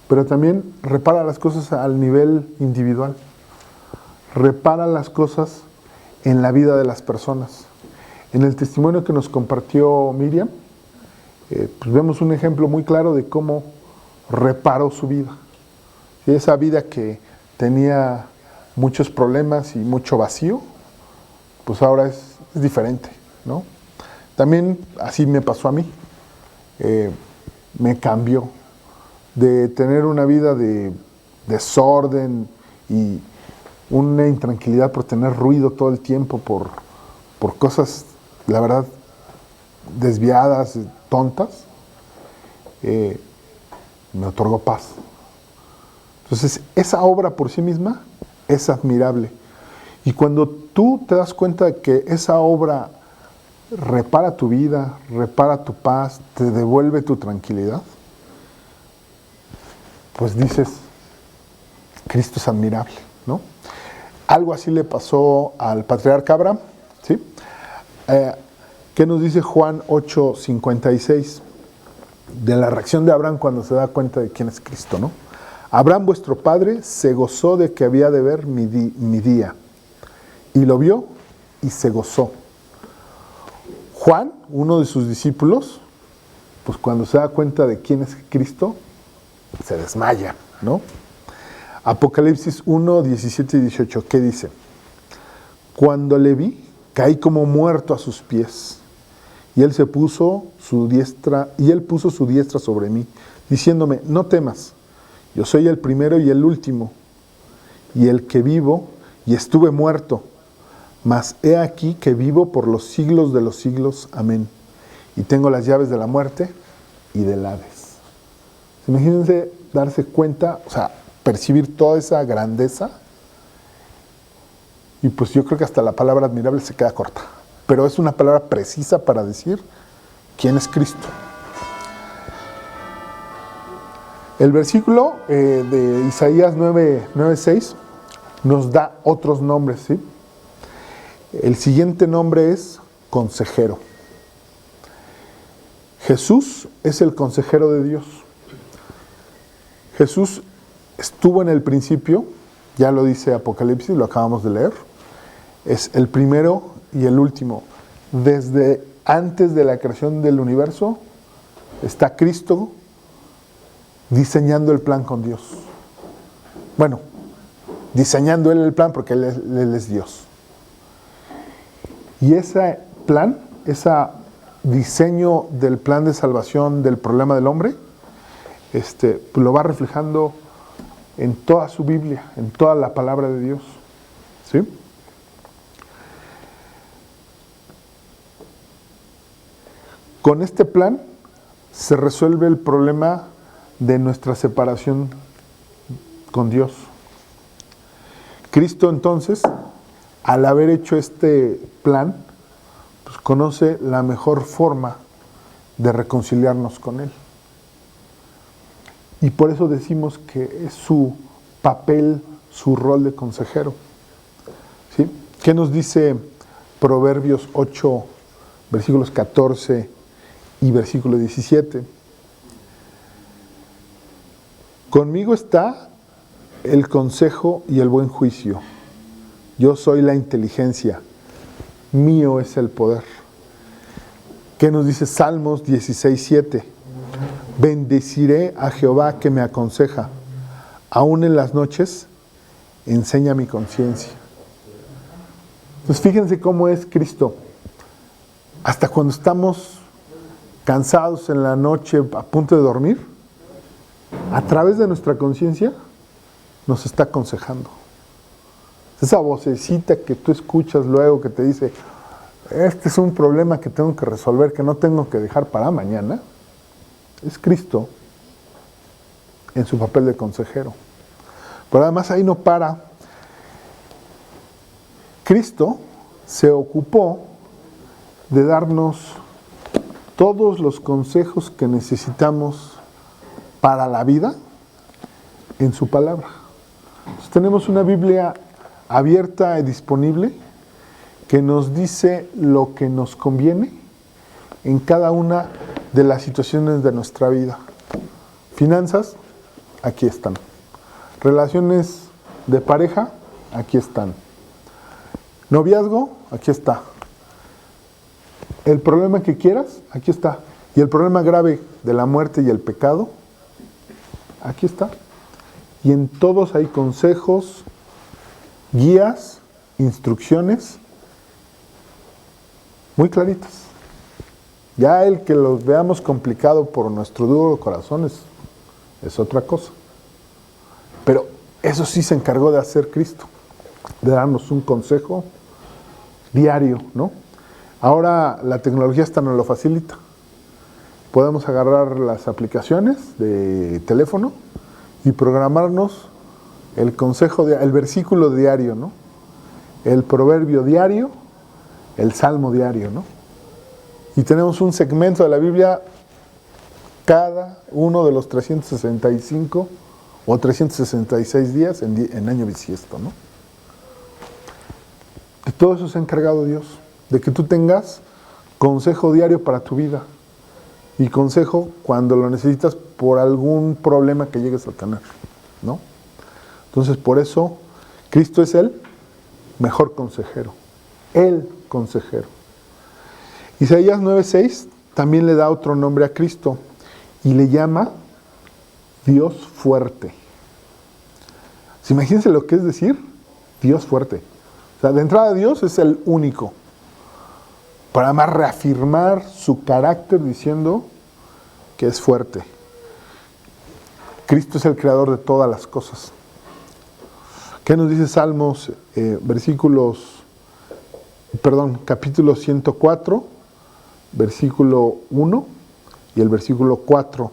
pero también repara las cosas al nivel individual. Repara las cosas en la vida de las personas. En el testimonio que nos compartió Miriam, pues vemos un ejemplo muy claro de cómo reparó su vida. Y esa vida que tenía muchos problemas y mucho vacío, pues ahora es diferente, ¿no? También así me pasó a mí. Me cambió de tener una vida de desorden y una intranquilidad por tener ruido todo el tiempo, por cosas, la verdad, desviadas, tontas. Me otorgó paz. Entonces, esa obra por sí misma es admirable. Y cuando tú te das cuenta de que esa obra repara tu vida, repara tu paz, te devuelve tu tranquilidad, pues dices, Cristo es admirable, ¿no? Algo así le pasó al patriarca Abraham, ¿sí? ¿Qué nos dice Juan 8:56? De la reacción de Abraham cuando se da cuenta de quién es Cristo, ¿no? Abraham, vuestro padre, se gozó de que había de ver mi día, y lo vio y se gozó. Juan, uno de sus discípulos, pues cuando se da cuenta de quién es Cristo, se desmaya, ¿no? Apocalipsis 1, 17 y 18, ¿qué dice? Cuando le vi, caí como muerto a sus pies, y él puso su diestra sobre mí, diciéndome, no temas, yo soy el primero y el último, y el que vivo, y estuve muerto, mas he aquí que vivo por los siglos de los siglos, amén. y tengo las llaves de la muerte y del Hades. Imagínense darse cuenta, o sea, percibir toda esa grandeza, y pues yo creo que hasta la palabra admirable se queda corta, pero es una palabra precisa para decir quién es Cristo. El versículo de Isaías 9:6 nos da otros nombres, ¿sí? El siguiente nombre es consejero. Jesús es el consejero de Dios. Jesús estuvo en el principio, ya lo dice Apocalipsis, lo acabamos de leer. Es el primero y el último. Desde antes de la creación del universo está Cristo diseñando el plan con Dios. Bueno, diseñando Él el plan porque Él es Dios. Y ese plan, ese diseño del plan de salvación del problema del hombre, lo va reflejando en toda su Biblia, en toda la palabra de Dios. ¿Sí? Con este plan se resuelve el problema de nuestra separación con Dios. Cristo entonces, al haber hecho este plan, pues conoce la mejor forma de reconciliarnos con Él. Y por eso decimos que es su papel, su rol de consejero. ¿Sí? ¿Qué nos dice Proverbios 8, versículos 14 y versículo 17? Conmigo está el consejo y el buen juicio. Yo soy la inteligencia. Mío es el poder. ¿Qué nos dice Salmos 16:7? Bendeciré a Jehová que me aconseja. Aún en las noches enseña mi conciencia. Pues fíjense cómo es Cristo. Hasta cuando estamos cansados en la noche a punto de dormir, a través de nuestra conciencia nos está aconsejando. Esa vocecita que tú escuchas luego que te dice, este es un problema que tengo que resolver, que no tengo que dejar para mañana, es Cristo en su papel de consejero. Pero además ahí no para. Cristo se ocupó de darnos todos los consejos que necesitamos para la vida en su palabra. Entonces, tenemos una Biblia abierta y disponible que nos dice lo que nos conviene en cada una de las situaciones de nuestra vida. Finanzas, aquí están. Relaciones de pareja, aquí están. Noviazgo, aquí está. El problema que quieras, aquí está. Y el problema grave de la muerte y el pecado, aquí está. Y en todos hay consejos, guías, instrucciones muy claritas. Ya el que los veamos complicado por nuestro duro corazón es otra cosa. Pero eso sí se encargó de hacer Cristo, de darnos un consejo diario, ¿no? Ahora la tecnología hasta nos lo facilita. Podemos agarrar las aplicaciones de teléfono y programarnos el consejo, el versículo diario, ¿no? El proverbio diario, el salmo diario, ¿no? Y tenemos un segmento de la Biblia cada uno de los 365 o 366 días en año bisiesto, ¿no? De todo eso se ha encargado Dios, de que tú tengas consejo diario para tu vida y consejo cuando lo necesitas por algún problema que llegues a tener, ¿no? Entonces, por eso, Cristo es el mejor consejero, el consejero. Isaías 9:6 también le da otro nombre a Cristo y le llama Dios fuerte. Imagínense lo que es decir Dios fuerte. O sea, de entrada Dios es el único. Para además reafirmar su carácter diciendo que es fuerte. Cristo es el creador de todas las cosas. ¿Qué nos dice Salmos, capítulo 104, versículo 1 y el versículo 4.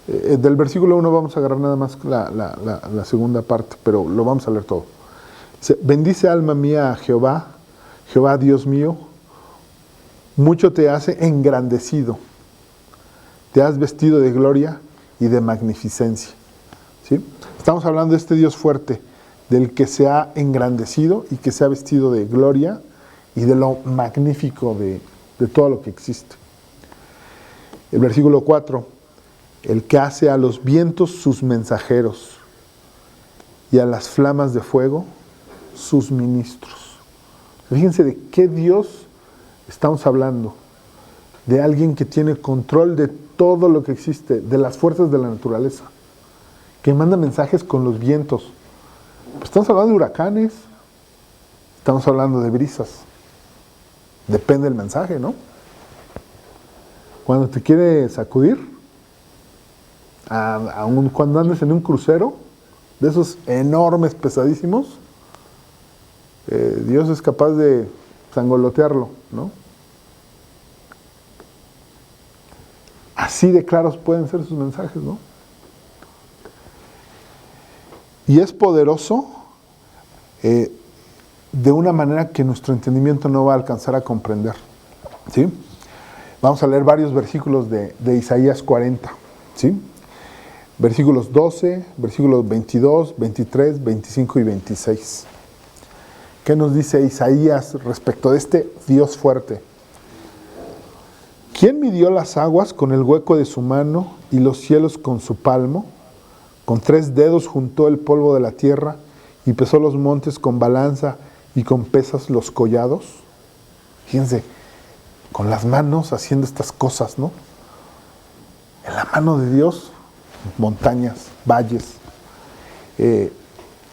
Del versículo 1 vamos a agarrar nada más la segunda parte, pero lo vamos a leer todo. Dice, bendice alma mía a Jehová, Jehová Dios mío, mucho te hace engrandecido, te has vestido de gloria y de magnificencia. ¿Sí? Estamos hablando de este Dios fuerte, del que se ha engrandecido y que se ha vestido de gloria y de lo magnífico de todo lo que existe. El versículo 4, el que hace a los vientos sus mensajeros y a las flamas de fuego sus ministros. Fíjense de qué Dios estamos hablando, de alguien que tiene control de todo lo que existe, de las fuerzas de la naturaleza, que manda mensajes con los vientos. Pues estamos hablando de huracanes, estamos hablando de brisas. Depende del mensaje, ¿no? Cuando te quiere sacudir, cuando andes en un crucero, de esos enormes, pesadísimos, Dios es capaz de sangolotearlo, ¿no? Así de claros pueden ser sus mensajes, ¿no? Y es poderoso de una manera que nuestro entendimiento no va a alcanzar a comprender, ¿sí? Vamos a leer varios versículos de Isaías 40, ¿sí? Versículos 12, versículos 22, 23, 25 y 26. ¿Qué nos dice Isaías respecto de este Dios fuerte? ¿Quién midió las aguas con el hueco de su mano y los cielos con su palmo? Con 3 dedos juntó el polvo de la tierra y pesó los montes con balanza y con pesas los collados. Fíjense, con las manos haciendo estas cosas, ¿no? En la mano de Dios, montañas, valles.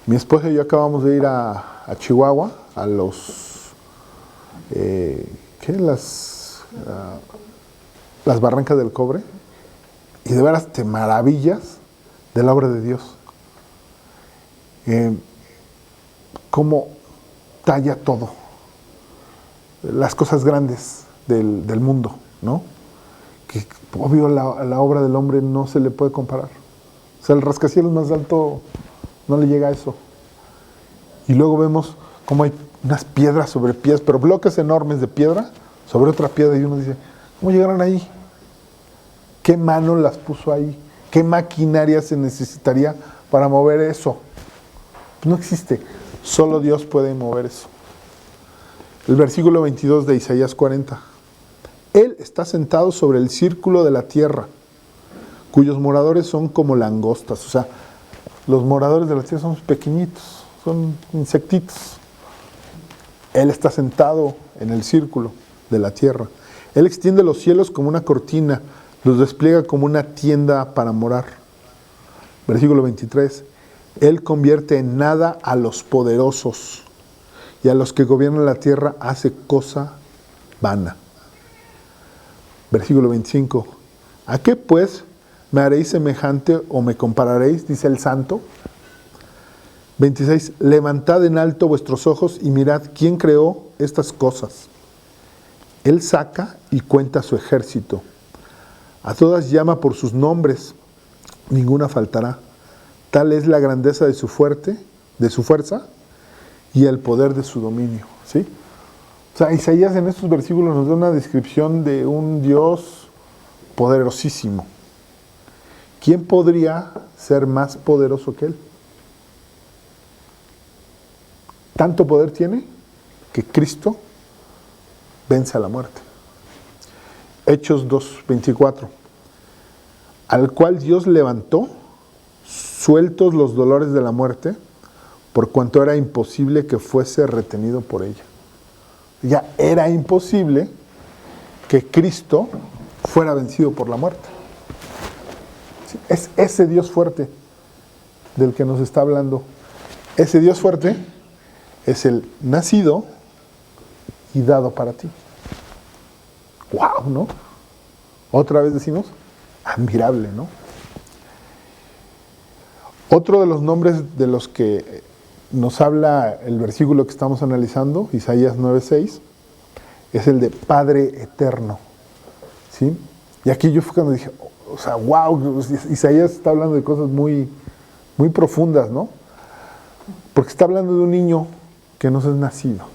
Mi esposa y yo acabamos de ir a Chihuahua, a los... las Barrancas del Cobre, y de veras te maravillas de la obra de Dios. Cómo talla todo, las cosas grandes del mundo, ¿no? Que obvio la obra del hombre no se le puede comparar. O sea, el rascacielos más alto no le llega a eso. Y luego vemos cómo hay unas piedras sobre piedras, pero bloques enormes de piedra sobre otra piedra, y uno dice, ¿cómo llegaron ahí? ¿Qué mano las puso ahí? ¿Qué maquinaria se necesitaría para mover eso? No existe. Solo Dios puede mover eso. El versículo 22 de Isaías 40. Él está sentado sobre el círculo de la tierra, cuyos moradores son como langostas. O sea, los moradores de la tierra son pequeñitos, son insectitos. Él está sentado en el círculo de la tierra. Él extiende los cielos como una cortina, los despliega como una tienda para morar. Versículo 23. Él convierte en nada a los poderosos y a los que gobiernan la tierra hace cosa vana. Versículo 25. ¿A qué pues me haréis semejante o me compararéis? Dice el santo. 26. Levantad en alto vuestros ojos y mirad quién creó estas cosas. Él saca y cuenta su ejército. A todas llama por sus nombres, ninguna faltará. Tal es la grandeza de su fuerza y el poder de su dominio. ¿Sí? O sea, Isaías en estos versículos nos da una descripción de un Dios poderosísimo. ¿Quién podría ser más poderoso que Él? Tanto poder tiene que Cristo vence a la muerte. Hechos 2:24. Al cual Dios levantó, sueltos los dolores de la muerte, por cuanto era imposible que fuese retenido por ella. Ya era imposible que Cristo fuera vencido por la muerte. Es ese Dios fuerte del que nos está hablando. Ese Dios fuerte es el nacido y dado para ti. ¡Wow! ¿No? Otra vez decimos, admirable, ¿no? Otro de los nombres de los que nos habla el versículo que estamos analizando, Isaías 9:6, es el de Padre Eterno. ¿sí? Y aquí yo fue cuando dije, o sea, wow, Isaías está hablando de cosas muy, muy profundas, ¿no? Porque está hablando de un niño que nos es nacido.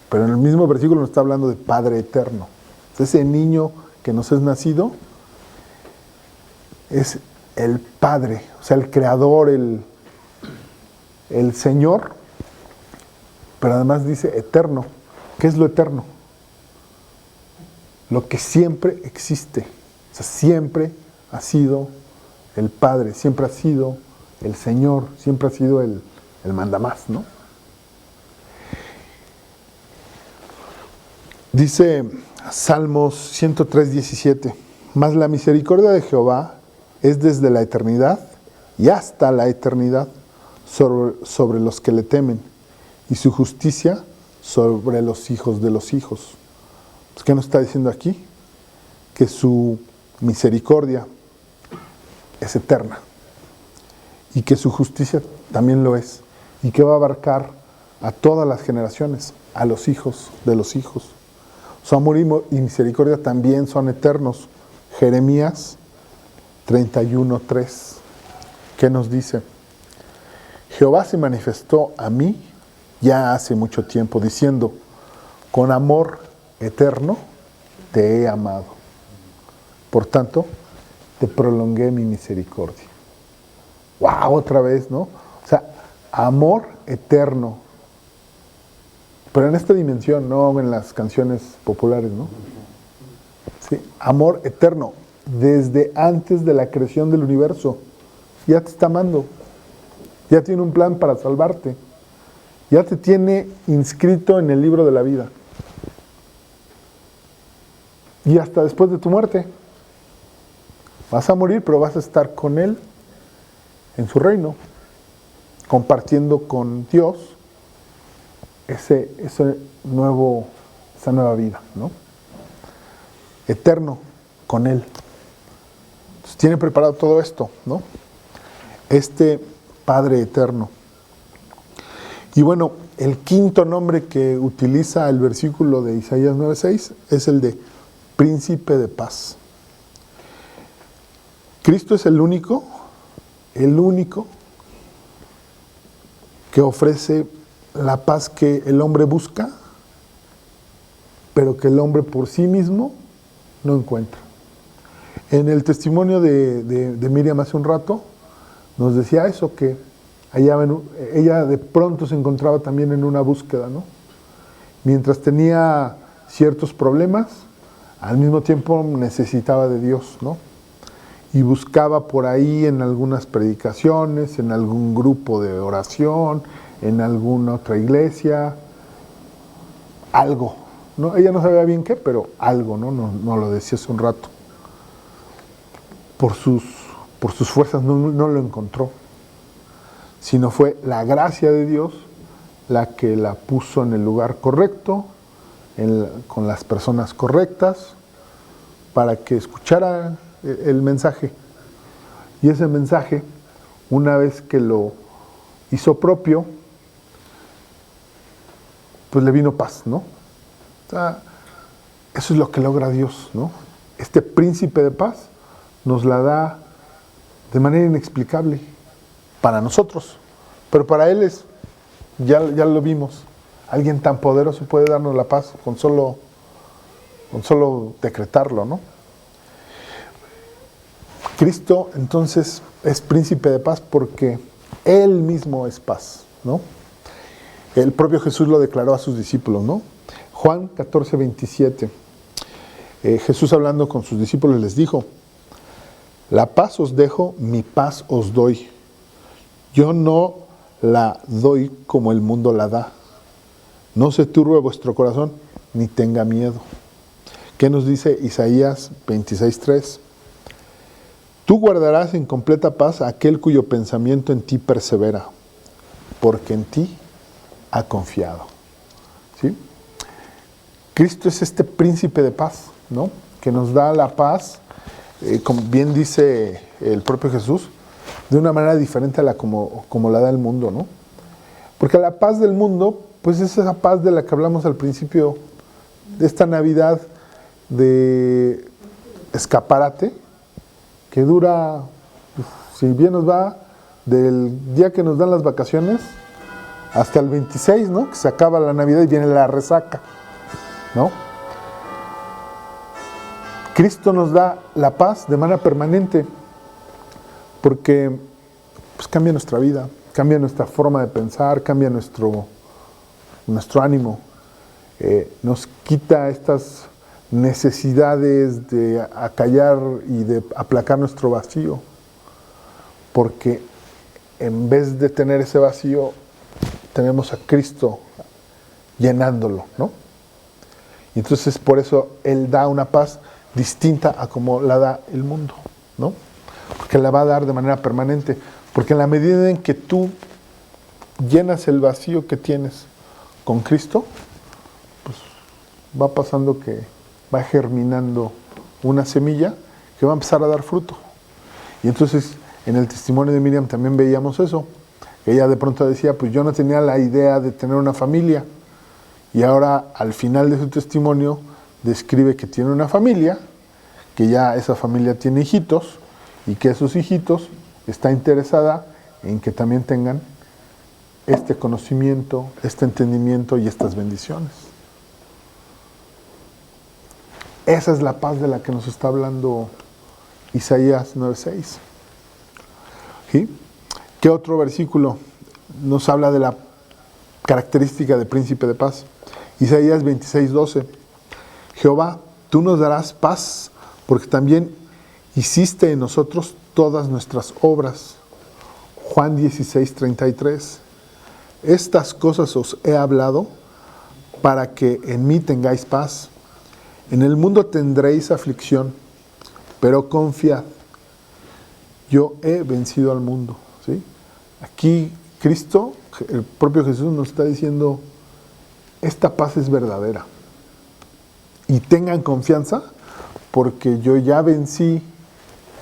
Pero en el mismo versículo nos está hablando de Padre eterno. Ese niño que nos es nacido es el Padre, o sea, el Creador, el Señor, pero además dice eterno. ¿Qué es lo eterno? Lo que siempre existe. O sea, siempre ha sido el Padre, siempre ha sido el Señor, siempre ha sido el mandamás, ¿no? Dice Salmos 103:17, mas la misericordia de Jehová es desde la eternidad y hasta la eternidad sobre los que le temen, y su justicia sobre los hijos de los hijos. Pues, ¿qué nos está diciendo aquí? Que su misericordia es eterna y que su justicia también lo es, y que va a abarcar a todas las generaciones, a los hijos de los hijos. Su amor y misericordia también son eternos. Jeremías 31:3, ¿qué nos dice? Jehová se manifestó a mí ya hace mucho tiempo, diciendo, con amor eterno te he amado. Por tanto, te prolongué mi misericordia. ¡Wow! Otra vez, ¿no? O sea, amor eterno. Pero en esta dimensión, no en las canciones populares, ¿no? Sí, amor eterno. Desde antes de la creación del universo. Ya te está amando. Ya tiene un plan para salvarte. Ya te tiene inscrito en el libro de la vida. Y hasta después de tu muerte. Vas a morir, pero vas a estar con Él en su reino, compartiendo con Dios esa nueva vida, ¿no? Eterno con Él. Entonces, tiene preparado todo esto, ¿no? Este Padre eterno. Y bueno, el quinto nombre que utiliza el versículo de Isaías 9:6 es el de Príncipe de Paz. Cristo es el único que ofrece la paz que el hombre busca, pero que el hombre por sí mismo no encuentra. En el testimonio de Miriam hace un rato, nos decía eso, que ella de pronto se encontraba también en una búsqueda, ¿no? Mientras tenía ciertos problemas, al mismo tiempo necesitaba de Dios, ¿no? Y buscaba por ahí en algunas predicaciones, en algún grupo de oración, en alguna otra iglesia, algo, ¿no? Ella no sabía bien qué, pero algo, ¿no? No lo decía hace un rato. Por sus fuerzas no lo encontró, sino fue la gracia de Dios la que la puso en el lugar correcto, con las personas correctas, para que escuchara el mensaje. Y ese mensaje, una vez que lo hizo propio, pues le vino paz, ¿no? O sea, eso es lo que logra Dios, ¿no? Este príncipe de paz nos la da de manera inexplicable para nosotros, pero para Él ya lo vimos, alguien tan poderoso puede darnos la paz con solo decretarlo, ¿no? Cristo entonces es príncipe de paz porque Él mismo es paz, ¿no? El propio Jesús lo declaró a sus discípulos, ¿no? Juan 14:27. Jesús hablando con sus discípulos les dijo, la paz os dejo, mi paz os doy. Yo no la doy como el mundo la da. No se turbe vuestro corazón, ni tenga miedo. ¿Qué nos dice Isaías 26:3? Tú guardarás en completa paz a aquel cuyo pensamiento en ti persevera, porque en ti ha confiado. ¿Sí? Cristo es este príncipe de paz, ¿no? Que nos da la paz, como bien dice el propio Jesús, de una manera diferente a la como la da el mundo, ¿no? Porque la paz del mundo, pues es esa paz de la que hablamos al principio de esta Navidad, de escaparate que dura, si bien nos va, del día que nos dan las vacaciones hasta el 26, ¿no? Que se acaba la Navidad y viene la resaca, ¿no? Cristo nos da la paz de manera permanente porque pues, cambia nuestra vida, cambia nuestra forma de pensar, cambia nuestro ánimo, nos quita estas necesidades de acallar y de aplacar nuestro vacío, porque en vez de tener ese vacío, tenemos a Cristo llenándolo, ¿no? Y entonces por eso Él da una paz distinta a como la da el mundo, ¿no? Porque la va a dar de manera permanente, porque en la medida en que tú llenas el vacío que tienes con Cristo, pues va pasando que va germinando una semilla que va a empezar a dar fruto. Y entonces en el testimonio de Miriam también veíamos eso. Ella de pronto decía, pues yo no tenía la idea de tener una familia. Y ahora al final de su testimonio describe que tiene una familia, que ya esa familia tiene hijitos y que esos hijitos está interesada en que también tengan este conocimiento, este entendimiento y estas bendiciones. Esa es la paz de la que nos está hablando Isaías 9:6. ¿Sí? ¿Qué otro versículo nos habla de la característica de príncipe de paz? Isaías 26:12. Jehová, tú nos darás paz, porque también hiciste en nosotros todas nuestras obras. Juan 16:33. Estas cosas os he hablado para que en mí tengáis paz. En el mundo tendréis aflicción, pero confiad, yo he vencido al mundo. ¿Sí? Aquí Cristo, el propio Jesús nos está diciendo, esta paz es verdadera. Y tengan confianza porque yo ya vencí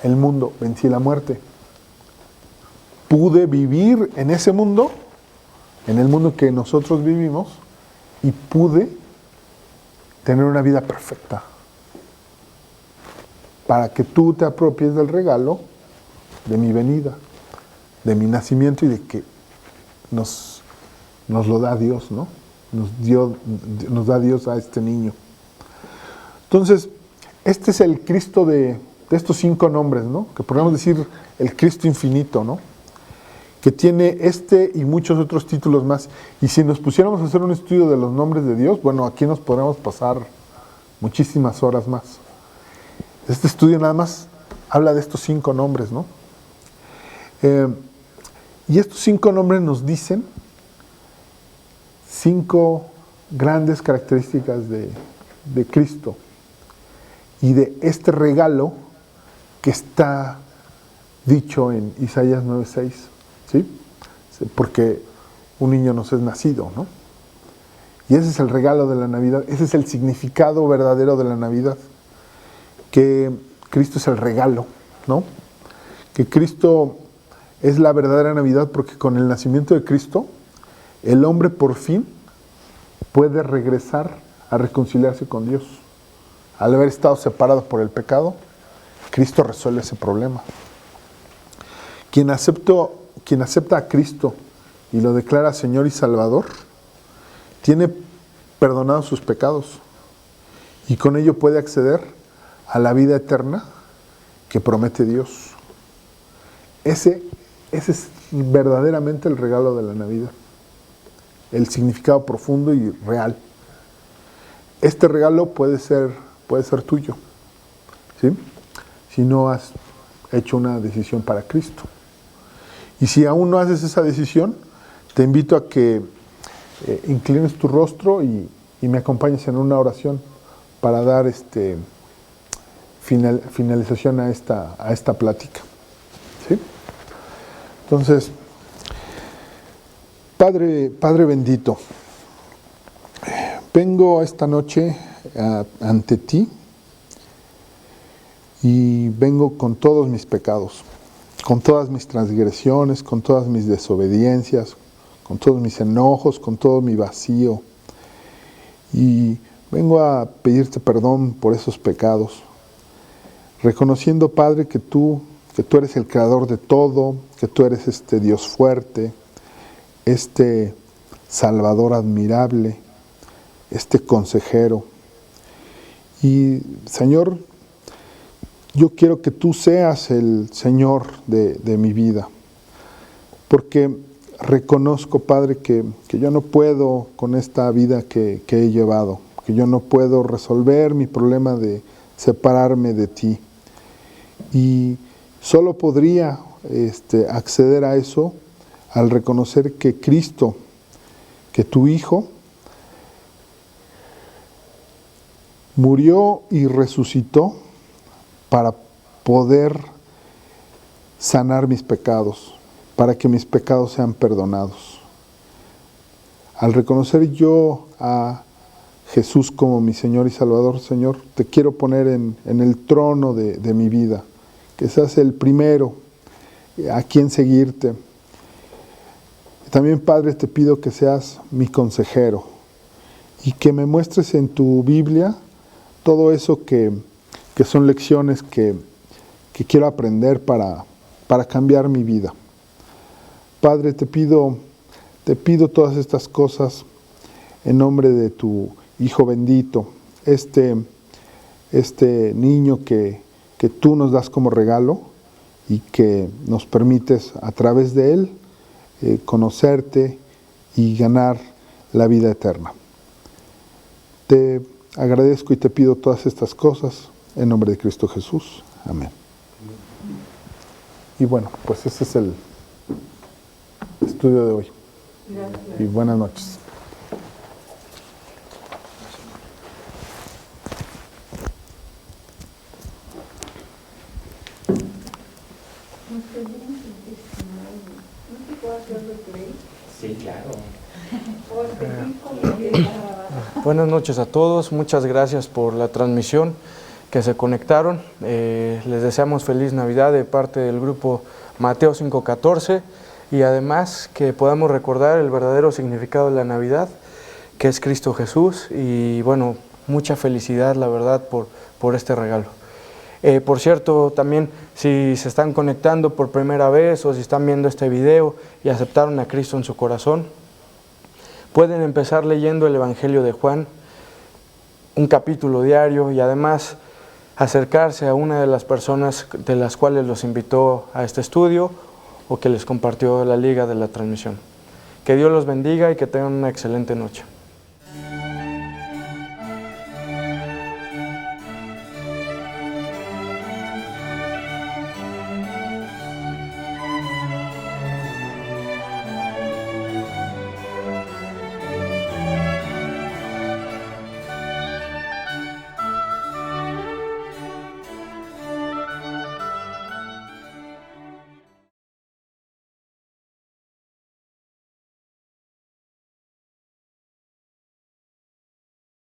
el mundo, vencí la muerte. Pude vivir en ese mundo, en el mundo que nosotros vivimos, y pude tener una vida perfecta. Para que tú te apropies del regalo de mi venida, de mi nacimiento y de que nos lo da Dios, ¿no? Nos da Dios a este niño. Entonces, este es el Cristo de estos 5 nombres, ¿no? Que podemos decir el Cristo infinito, ¿no? Que tiene este y muchos otros títulos más. Y si nos pusiéramos a hacer un estudio de los nombres de Dios, bueno, aquí nos podríamos pasar muchísimas horas más. Este estudio nada más habla de estos 5 nombres, ¿no? Y estos 5 nombres nos dicen 5 grandes características de Cristo y de este regalo que está dicho en Isaías 9:6, ¿sí? Porque un niño nos es nacido, ¿no? Y ese es el regalo de la Navidad, ese es el significado verdadero de la Navidad, que Cristo es el regalo, ¿no? Que Cristo es la verdadera Navidad porque con el nacimiento de Cristo, el hombre por fin puede regresar a reconciliarse con Dios. Al haber estado separado por el pecado, Cristo resuelve ese problema. Quien acepta a Cristo y lo declara Señor y Salvador, tiene perdonados sus pecados y con ello puede acceder a la vida eterna que promete Dios. Ese es verdaderamente el regalo de la Navidad, el significado profundo y real. Este regalo puede ser tuyo, ¿sí? Si no has hecho una decisión para Cristo. Y si aún no haces esa decisión, te invito a que inclines tu rostro y me acompañes en una oración para dar finalización a esta plática. ¿Sí? Entonces, Padre bendito, vengo esta noche ante ti y vengo con todos mis pecados, con todas mis transgresiones, con todas mis desobediencias, con todos mis enojos, con todo mi vacío. Y vengo a pedirte perdón por esos pecados, reconociendo, Padre, que tú eres el creador de todo, que tú eres este Dios fuerte, este Salvador admirable, este consejero. Y, Señor, yo quiero que tú seas el Señor de mi vida, porque reconozco, Padre, que yo no puedo con esta vida que he llevado, que yo no puedo resolver mi problema de separarme de ti. Y solo podría acceder a eso al reconocer que Cristo, que tu Hijo, murió y resucitó para poder sanar mis pecados, para que mis pecados sean perdonados. Al reconocer yo a Jesús como mi Señor y Salvador, Señor, te quiero poner en el trono de mi vida, que seas el primero a quien seguirte. También, Padre, te pido que seas mi consejero y que me muestres en tu Biblia todo eso que son lecciones que quiero aprender para cambiar mi vida. Padre, te pido todas estas cosas en nombre de tu Hijo bendito, este niño que tú nos das como regalo y que nos permites a través de él conocerte y ganar la vida eterna. Te agradezco y te pido todas estas cosas en nombre de Cristo Jesús. Amén. Y bueno, pues ese es el estudio de hoy. Gracias. Y buenas noches. Sí, claro. Buenas noches a todos, muchas gracias por la transmisión que se conectaron. Les deseamos feliz Navidad de parte del grupo Mateo 5:14 y además que podamos recordar el verdadero significado de la Navidad, que es Cristo Jesús, y bueno, mucha felicidad, la verdad, por este regalo. Por cierto, también si se están conectando por primera vez o si están viendo este video y aceptaron a Cristo en su corazón, pueden empezar leyendo el Evangelio de Juan, un capítulo diario, y además acercarse a una de las personas de las cuales los invitó a este estudio o que les compartió la liga de la transmisión. Que Dios los bendiga y que tengan una excelente noche.